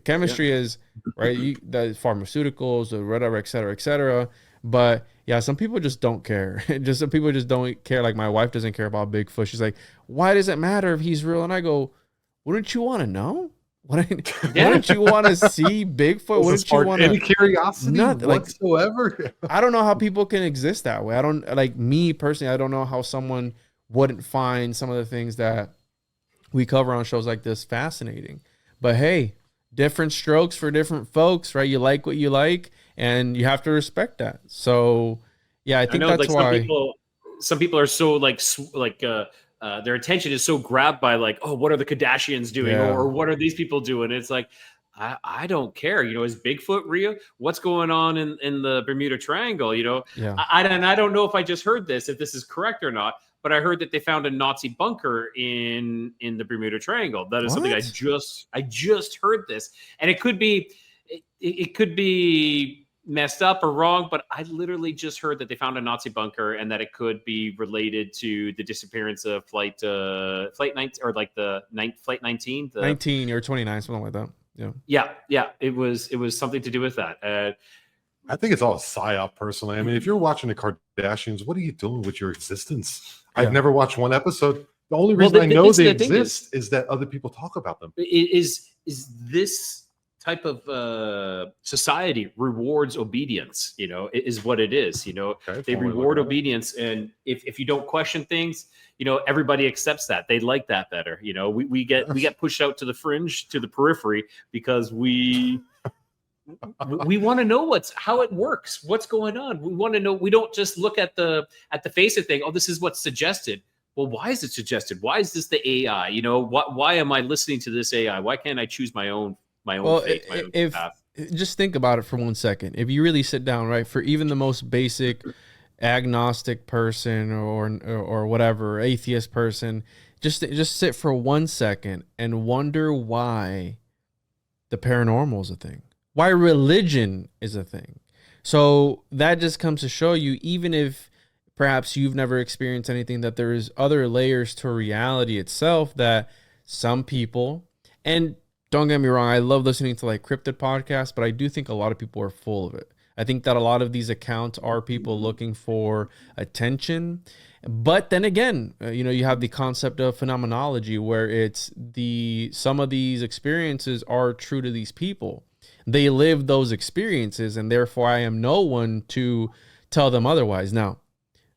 Chemistry is right. The pharmaceuticals, the whatever, et cetera. But yeah, some people just don't care. Some people just don't care. Like my wife doesn't care about Bigfoot. She's like, why does it matter if he's real? And I go, wouldn't you want to know? Wouldn't you want to see Bigfoot? Wouldn't you want any curiosity whatsoever? Like, I don't know how people can exist that way. I don't, like, me personally, I don't know how someone wouldn't find some of the things that we cover on shows like this fascinating. But hey, different strokes for different folks, right? You like what you like, and you have to respect that. So yeah, I think that's why some people are so their attention is so grabbed by like, oh, what are the Kardashians doing, or what are these people doing? It's like, I don't care. Is Bigfoot real? What's going on in the Bermuda Triangle? Yeah. I don't know if I just heard this, if this is correct or not, but I heard that they found a Nazi bunker in the Bermuda Triangle. That is something I just heard this, and it could be messed up or wrong, but I literally just heard that they found a Nazi bunker and that it could be related to the disappearance of flight 19, or like flight 19, 19 or 29, something like that. Yeah. It was something to do with that. I think it's all a psyop, personally. I mean, if you're watching the Kardashians, what are you doing with your existence? Yeah. I've never watched one episode. The only reason I know they exist is that other people talk about them. Is this type of society rewards obedience, is what it is. Okay, they reward obedience, and if you don't question things, everybody accepts that. They like that better. We get pushed out to the fringe, to the periphery, because we want to know how it works, what's going on. We want to know. We don't just look at the face of thing. Oh, this is what's suggested. Well, why is it suggested? Why is this the AI? Why am I listening to this AI? Why can't I choose my own fate, my own path? Just think about it for 1 second. If you really sit down, right, for even the most basic agnostic person or whatever, atheist person, just sit for 1 second and wonder why the paranormal is a thing, why religion is a thing. So that just comes to show you, even if perhaps you've never experienced anything, that there is other layers to reality itself that some people, and don't get me wrong, I love listening to like cryptid podcasts, but I do think a lot of people are full of it. I think that a lot of these accounts are people looking for attention. But then again, you have the concept of phenomenology, where it's some of these experiences are true to these people. They live those experiences, and therefore I am no one to tell them otherwise. Now,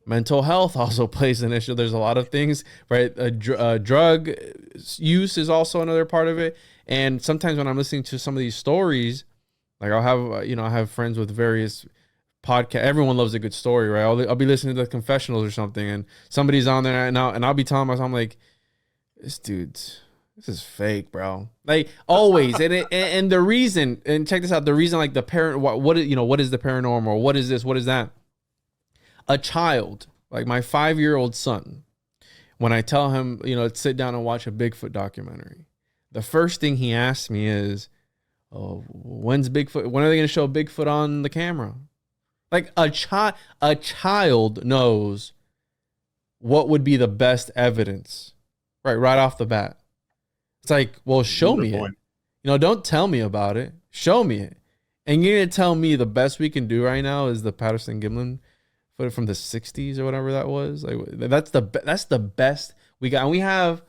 mental health also plays an issue. There's a lot of things, right? Drug use is also another part of it. And sometimes when I'm listening to some of these stories, like I have friends with various podcasts. Everyone loves a good story, right? I'll be listening to the confessionals or something, and somebody's on there and I'll be telling myself, I'm like, this is fake, bro. Like always. And the reason, and check this out, the reason, like the parent, what is the paranormal? What is this? What is that? A child, like my 5-year-old son, when I tell him, let's sit down and watch a Bigfoot documentary, the first thing he asks me is, oh, when's Bigfoot? When are they going to show Bigfoot on the camera? Like a child knows what would be the best evidence, right off the bat. It's like, well, show me it. Don't tell me about it. Show me it. And you're going to tell me the best we can do right now is the Patterson-Gimlin footage from the 60s or whatever that was. Like that's the best we got. And we have,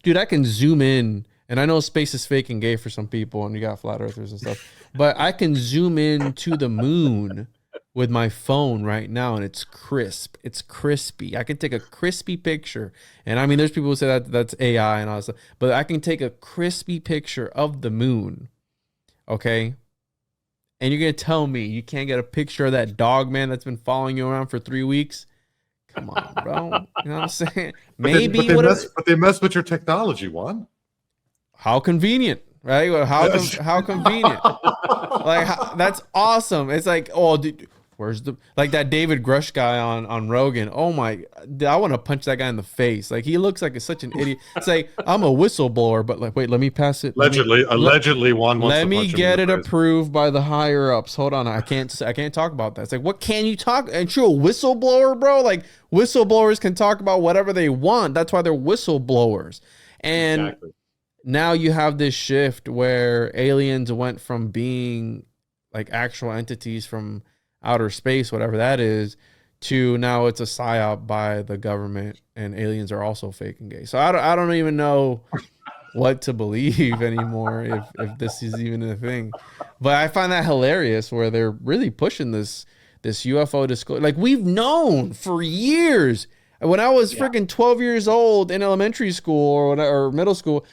dude, I can zoom in. And I know space is fake and gay for some people, and you got flat earthers and stuff, but I can zoom in to the moon with my phone right now, and it's crisp. It's crispy. I can take a crispy picture. And I mean, there's people who say that's AI and all that stuff, but I can take a crispy picture of the moon. Okay. And you're going to tell me you can't get a picture of that dog man that's been following you around for 3 weeks? Come on, bro. You know what I'm saying? But they mess with your technology, Juan. How convenient, right? How convenient. Like, that's awesome. It's like, oh, dude, Where's the like that David Grush guy on Rogan? Oh my, I want to punch that guy in the face. Like he looks like such an idiot. It's like I'm a whistleblower, but like wait, let me pass it. Allegedly, Juan wants let to me punch him get in it the face. approved by the higher ups. Hold on, I can't talk about that. It's like, what can you talk? Ain't you a whistleblower, bro? Like whistleblowers can talk about whatever they want. That's why they're whistleblowers. And Exactly. now you have this shift where aliens went from being like actual entities from outer space, whatever that is, to now it's a psyop by the government, and aliens are also fake and gay. So I don't even know what to believe anymore if this is even a thing. But I find that hilarious where they're really pushing this UFO disclosure. Like we've known for years. When I was freaking 12 years old in elementary school or middle school,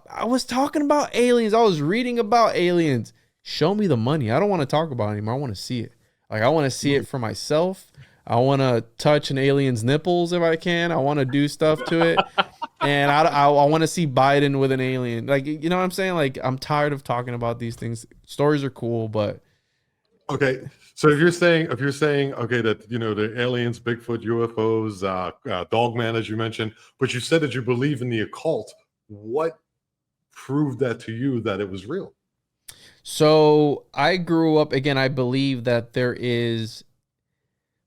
I was talking about aliens. I was reading about aliens. Show me the money. I don't want to talk about it anymore. I want to see it. Like I want to see it for myself. I want to touch an alien's nipples if I can. I want to do stuff to it. And I want to see Biden with an alien. Like, you know what I'm saying? Like, I'm tired of talking about these things. Stories are cool, but Okay, so if you're saying okay that the aliens, Bigfoot, UFOs, Dogman as you mentioned, but you said that you believe in the occult, what proved that to you that it was real? so I grew up, again, I believe that there is,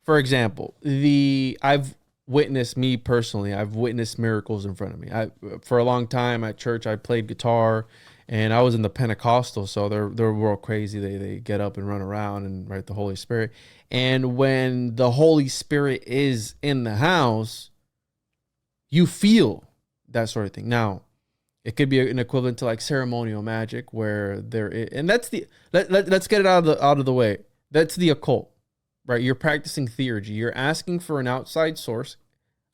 for example, I've witnessed miracles in front of me. For a long time at church, I played guitar, and I was in the Pentecostal, so they're real crazy. They get up and run around and write the Holy Spirit. And when the Holy Spirit is in the house, you feel that sort of thing. Now, it could be an equivalent to like ceremonial magic, where and that's let's get it out of the way. That's the occult, right? You're practicing theurgy. You're asking for an outside source,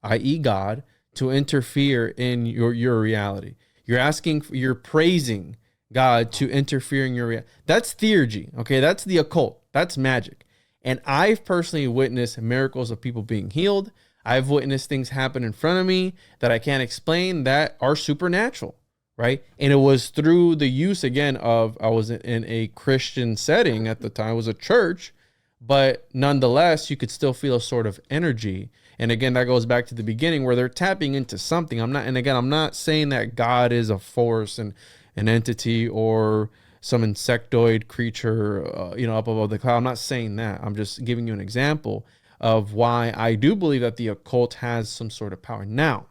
i.e., God, to interfere in your reality. You're praising God to interfere in your reality. That's theurgy, okay? That's the occult. That's magic. And I've personally witnessed miracles of people being healed. I've witnessed things happen in front of me that I can't explain that are supernatural, right? And it was through the use, again, of, I was in a Christian setting at the time. It was a church, but nonetheless, you could still feel a sort of energy. And again, that goes back to the beginning where they're tapping into something. I'm not saying that God is a force and an entity or some insectoid creature, up above the cloud. I'm not saying that. I'm just giving you an example of why I do believe that the occult has some sort of power. Now,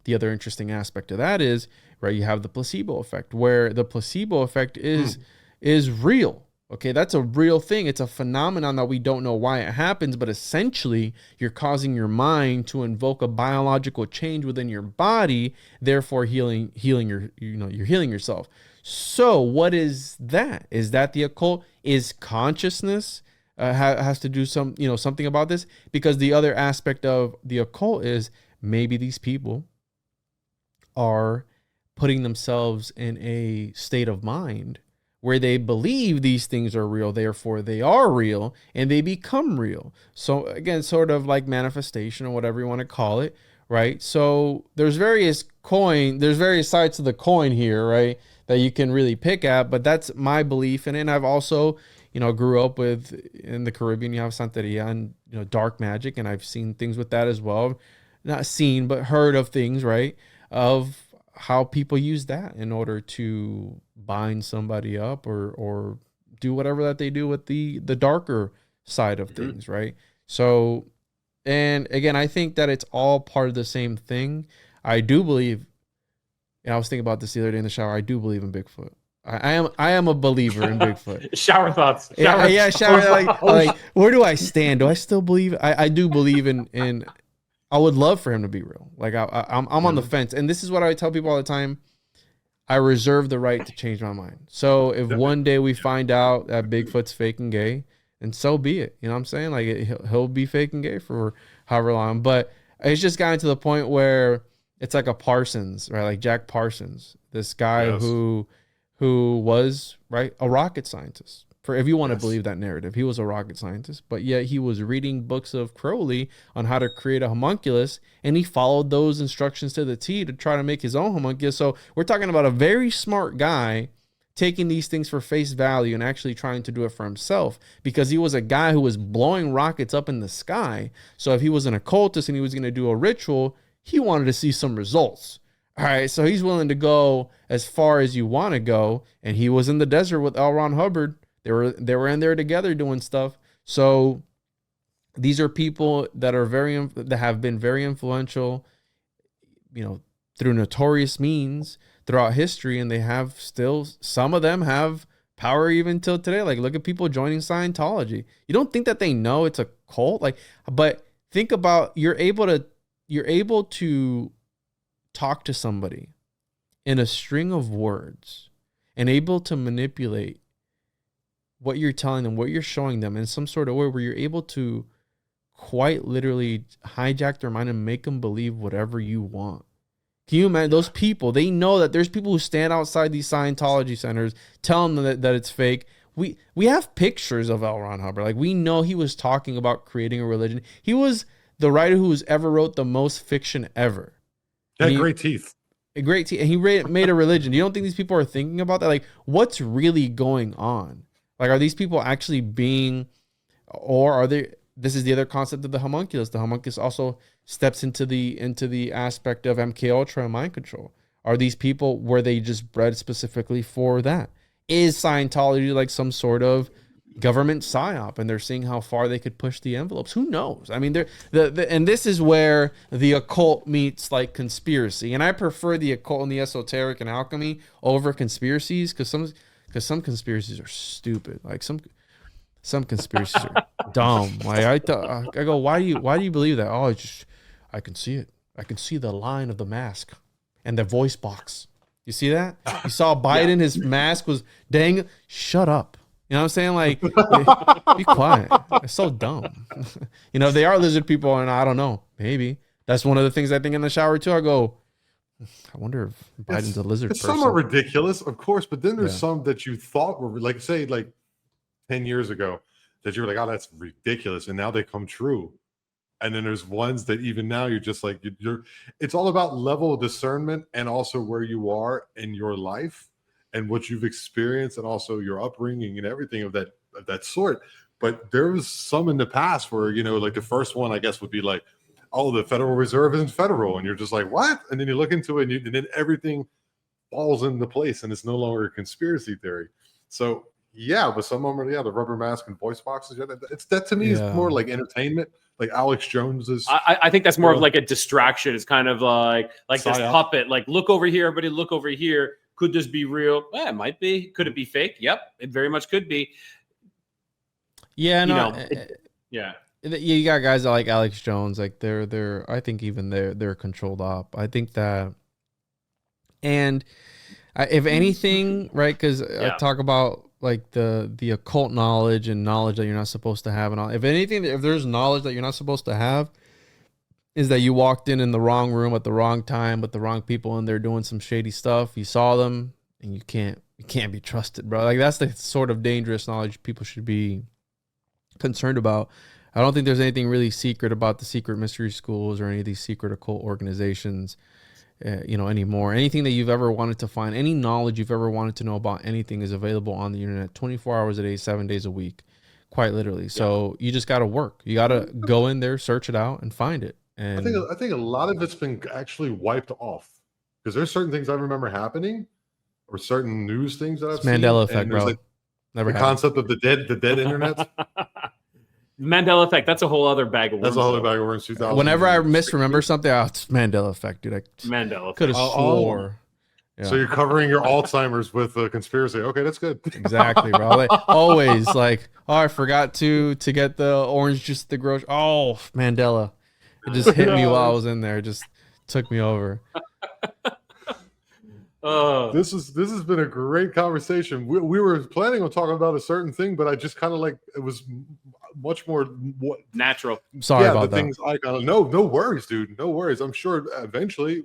the other interesting aspect of that is, right, you have the placebo effect, where the placebo effect is real. Okay, that's a real thing. It's a phenomenon that we don't know why it happens, but essentially you're causing your mind to invoke a biological change within your body, therefore healing you're healing yourself. So what is that? Is that the occult? Is consciousness has to do something about this? Because the other aspect of the occult is maybe these people are putting themselves in a state of mind where they believe these things are real, therefore they are real, and they become real. So again, sort of like manifestation or whatever you want to call it, right? So there's various sides to the coin here, right, that you can really pick at, but that's my belief in it. And I've also, grew up in the Caribbean, you have Santeria and, dark magic, and I've seen things with that as well. Not seen, but heard of things, right, of how people use that in order to bind somebody up or do whatever that they do with the darker side of things, right? So, and again, I think that it's all part of the same thing. I do believe, and I was thinking about this the other day in the shower, I do believe in Bigfoot. I am a believer in Bigfoot. Shower thoughts. Shower. Like, where do I stand? Do I still believe? I do believe in. I would love for him to be real. Like I'm on the fence, and this is what I tell people all the time. I reserve the right to change my mind. So if one day we find out that Bigfoot's fake and gay, and so be it. You know what I'm saying? Like he'll be fake and gay for however long. But it's just gotten to the point where it's like a Parsons, right? Like Jack Parsons, this guy who was, right, a rocket scientist. For if you want to believe that narrative, he was a rocket scientist, but yet he was reading books of Crowley on how to create a homunculus, and he followed those instructions to the T to try to make his own homunculus. So we're talking about a very smart guy taking these things for face value and actually trying to do it for himself, because he was a guy who was blowing rockets up in the sky. So if he was an occultist and he was going to do a ritual, he wanted to see some results. All right, so he's willing to go as far as you want to go, and he was in the desert with L. Ron Hubbard. They were in there together doing stuff. So these are people that are that have been very influential, you know, through notorious means throughout history, and they have still, some of them have power even till today. Like, look at people joining Scientology. You don't think that they know it's a cult, like, but think about, you're able to talk to somebody in a string of words and able to manipulate what you're telling them, what you're showing them in some sort of way where you're able to quite literally hijack their mind and make them believe whatever you want. Can you imagine those people? They know that there's people who stand outside these Scientology centers telling them that it's fake. We have pictures of L. Ron Hubbard. Like, we know he was talking about creating a religion. He was the writer who's ever wrote the most fiction ever. He had great teeth. Great teeth. And he made a religion. You don't think these people are thinking about that? Like, what's really going on? Like, are these people actually being, or are they, this is the other concept of the homunculus. The homunculus also steps into the aspect of MK Ultra and mind control. Are these people, were they just bred specifically for that? Is Scientology like some sort of government psyop, and they're seeing how far they could push the envelopes? Who knows? I mean, and this is where the occult meets like conspiracy. And I prefer the occult and the esoteric and alchemy over conspiracies, because some conspiracies are stupid. Like some conspiracies are dumb. Like I go, why do you believe that? Oh, it's just, I can see it. I can see the line of the mask and the voice box. You see that? You saw Biden, his mask was dang. Shut up. You know what I'm saying? Like, be quiet. It's so dumb. You know, they are lizard people, and I don't know. Maybe that's one of the things I think in the shower too. I go, I wonder if Biden's a lizard it's person. Somewhat ridiculous, of course, but then there's some that you thought were, like, say, like 10 years ago, that you were like, oh, that's ridiculous, and now they come true. And then there's ones that even now you're just like, it's all about level of discernment and also where you are in your life and what you've experienced and also your upbringing and everything of that sort. But there was some in the past where, you know, like the first one, I guess, would be like, oh, the Federal Reserve isn't federal. And you're just like, what? And then you look into it and then everything falls into place and it's no longer a conspiracy theory. So yeah, but some of them are, the rubber mask and voice boxes. Yeah, that to me is more like entertainment. Like Alex Jones is. I think that's more of like a distraction. It's kind of like this puppet. Like, look over here, everybody, look over here. Could this be real? It might be. Could it be fake? Yep, it very much could be. Yeah, no. Yeah. You got guys like Alex Jones. Like they're. I think even they're controlled op. I think that. And if anything, right? Because I talk about like the occult knowledge and knowledge that you're not supposed to have, and all. If anything, if there's knowledge that you're not supposed to have, is that you walked in the wrong room at the wrong time with the wrong people, and they're doing some shady stuff. You saw them, and you can't be trusted, bro. Like, that's the sort of dangerous knowledge people should be concerned about. I don't think there's anything really secret about the secret mystery schools or any of these secret occult organizations. Anymore. Anything that you've ever wanted to find, any knowledge you've ever wanted to know about anything is available on the internet 24 hours a day, 7 days a week, quite literally. So you just got to work. You got to go in there, search it out, and find it. And I think a lot of it's been actually wiped off, because there's certain things I remember happening or certain news things that I've seen. Mandela effect, bro. Like Never the concept of the dead internet. Mandela effect. That's a whole other bag of worms. That's a whole other bag of worms. 2000. Whenever I misremember something, it's Mandela effect, dude. Mandela could have swore. Yeah. So you're covering your Alzheimer's with a conspiracy. Okay, that's good. Exactly, bro. Like, always like, oh, I forgot to get the orange juice at the grocery. Oh, Mandela. It just hit me while I was in there. It just took me over. This has been a great conversation. We were planning on talking about a certain thing, but I just kind of like, it was much more natural. Sorry about the that. things I kind of no worries, dude. No worries. I'm sure eventually,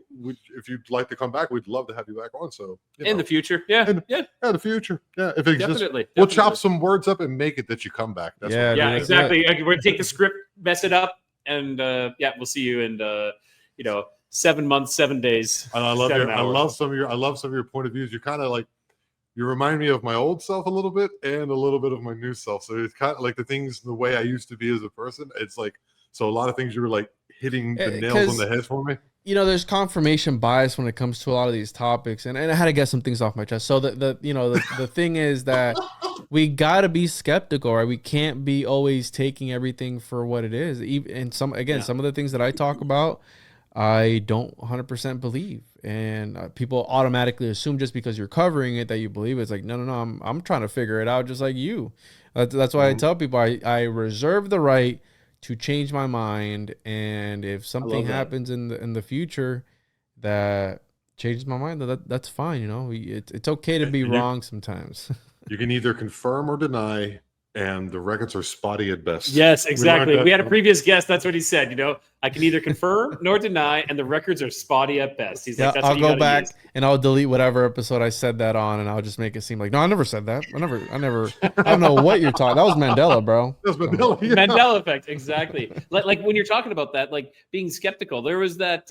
if you'd like to come back, we'd love to have you back on. So in the future, the future, if it definitely, we'll chop some words up and make it that you come back. That's exactly. We're gonna take the script, mess it up, and we'll see you in 7 months, 7 days. And I love some of your point of views. You're kind of like, you remind me of my old self a little bit and a little bit of my new self. So it's kind of like the things, the way I used to be as a person. It's like, so a lot of things you were like hitting the nails on the head for me. You know, there's confirmation bias when it comes to a lot of these topics, and I had to get some things off my chest. So the thing is that we gotta be skeptical, right? We can't be always taking everything for what it is. And some of the things that I talk about, I don't 100% believe, and people automatically assume just because you're covering it that you believe it. It's like, no, I'm trying to figure it out just like you. That's why I tell people I reserve the right to change my mind, and if something happens in the future that changes my mind, that's fine. You know, it's okay to be wrong sometimes. You can either confirm or deny, and the records are spotty at best. Yes, exactly. We had a previous guest. That's what he said. You know, I can neither confirm nor deny, and the records are spotty at best. He's like, that's I'll go back and I'll delete whatever episode I said that on, and I'll just make it seem like, no, I never said that. I don't know what you're talking. That was Mandela, bro. That was Mandela. Yeah. Mandela effect, exactly. Like when you're talking about that, like being skeptical. There was that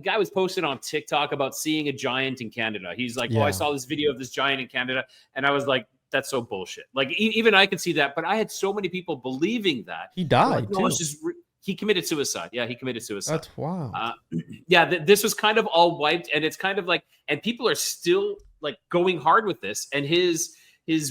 guy was posted on TikTok about seeing a giant in Canada. He's like, I saw this video of this giant in Canada, and I was like, that's so bullshit. Like even I could see that, but I had so many people believing that he died. Like, no, it's just he committed suicide. Yeah, he committed suicide. That's wow. This was kind of all wiped, and it's kind of like, and people are still like going hard with this. And his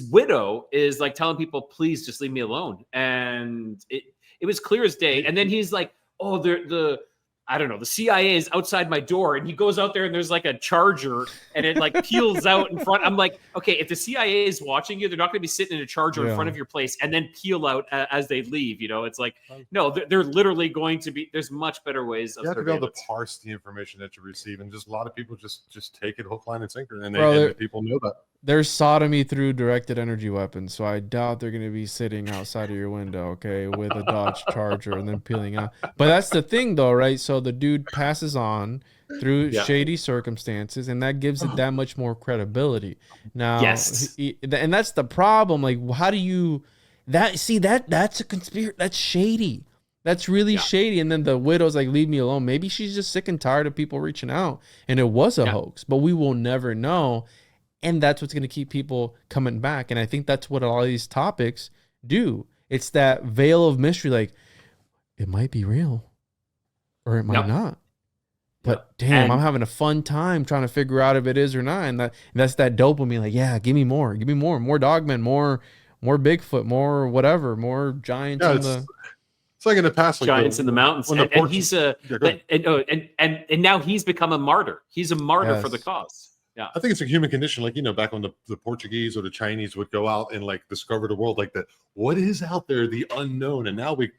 widow is like telling people, please just leave me alone. And it was clear as day. And then he's like, oh, I don't know, the CIA is outside my door, and he goes out there and there's like a charger and it like peels out in front. I'm like, okay, if the CIA is watching you, they're not going to be sitting in a charger in front of your place and then peel out as they leave. You know, it's like, no, they're literally going to be, there's much better ways of you have to be able to parse the information that you receive, and just a lot of people just take it hook, line, and sinker, and people know that. There's sodomy through directed energy weapons, so I doubt they're going to be sitting outside of your window, okay, with a Dodge Charger and then peeling out. But that's the thing, though, right? So the dude passes on through shady circumstances, and that gives it that much more credibility. Now, and that's the problem. Like, how do you that's a conspiracy? That's shady. That's really shady. And then the widow's like, leave me alone. Maybe she's just sick and tired of people reaching out, and it was a hoax, but we will never know. And that's what's going to keep people coming back. And I think that's what a lot of these topics do. It's that veil of mystery. Like, it might be real or it might not. But damn, I'm having a fun time trying to figure out if it is or not. And that's that dopamine. Like, yeah, give me more dogmen, more Bigfoot, more whatever, more giants. It's like in the past, like giants in the mountains. And he's and now he's become a martyr. He's a martyr for the cause. Yeah, I think it's a human condition. Like, you know, back when the Portuguese or the Chinese would go out and like discover the world, like that, what is out there, the unknown. And now we,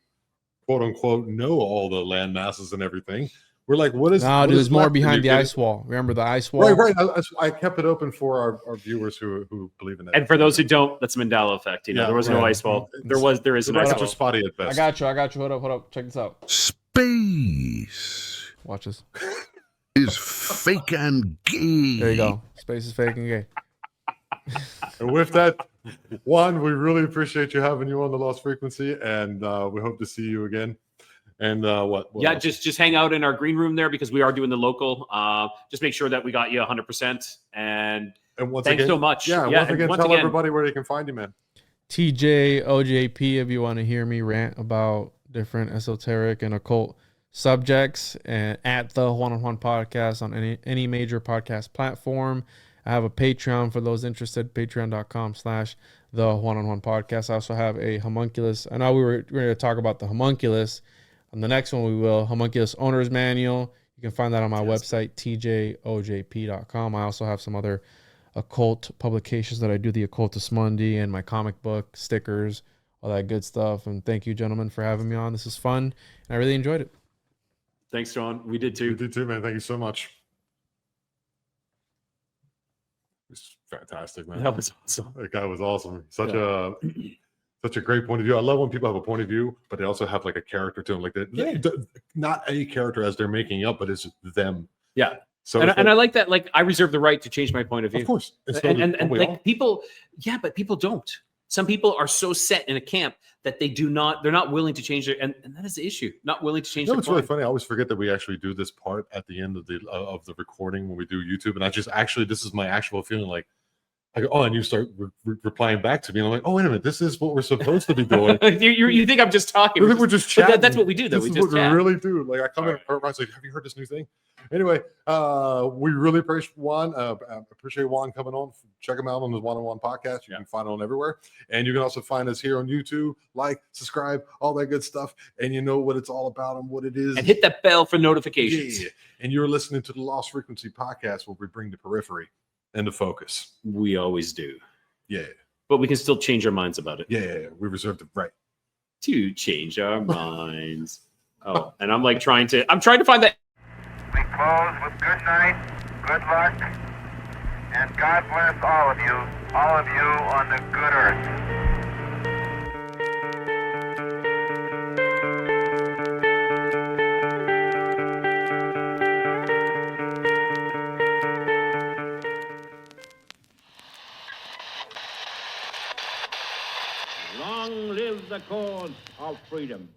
quote unquote, know all the land masses and everything. We're like, what is? No, there's more behind the ice wall. Remember the ice wall? Right. I kept it open for our viewers who believe in that. And for those who don't, that's Mandela effect. You know, there was no ice wall. There is an ice wall. Spotty at best. I got you. Hold up. Check this out. Space. Watch this. Is fake and gay. There you go. Space is fake and gay. And with that, Juan, we really appreciate you having you on the Lost Frequency, and we hope to see you again. And what else? just hang out in our green room there, because we are doing the local. Just make sure that we got you 100%. And once thanks again, so much. Once again, tell everybody where they can find you, man. TJOJP, if you want to hear me rant about different esoteric and occult subjects, and at the Juan on Juan podcast on any major podcast platform. I have a Patreon for those interested, patreon.com/the Juan on Juan podcast. I also have a homunculus. I know we were going to talk about the homunculus. On the next one, we will. Homunculus Owner's Manual. You can find that on my website, tjojp.com. I also have some other occult publications that I do, the Occultus Mundi, and my comic book, stickers, all that good stuff. And thank you, gentlemen, for having me on. This is fun, and I really enjoyed it. Thanks, John. We did too. We did too, man. Thank you so much. It's fantastic, man. That was awesome. That guy was awesome. Such a great point of view. I love when people have a point of view, but they also have like a character to them, like that. Yeah. Not a character as they're making up, but it's them. Yeah. So and I like that. Like, I reserve the right to change my point of view. Of course. And like people, but people don't. Some people are so set in a camp that they're not willing to change their, and that is the issue. Not willing to change. It's really funny. I always forget that we actually do this part at the end of the recording when we do YouTube, and this is my actual feeling. Like, I go, oh, and you start replying back to me. And I'm like, oh, wait a minute, this is what we're supposed to be doing. You think I'm just talking? We're just chatting. That's what we do, though. This we is just what chat. we really do. Like I come in, I was like, have you heard this new thing? Anyway, we really appreciate Juan. Appreciate Juan coming on. Check him out on his one-on-one podcast. You can find it on everywhere, and you can also find us here on YouTube. Like, subscribe, all that good stuff, and you know what it's all about and what it is. And hit that bell for notifications. Yeah. And you're listening to the Lost Frequency podcast, where we bring the periphery into focus. We always do. Yeah. But we can still change our minds about it. Yeah. We reserve the right to change our minds. Oh, and I'm trying to find that. We close with good night, good luck, and God bless all of you on the good earth. Long live the cause of freedom.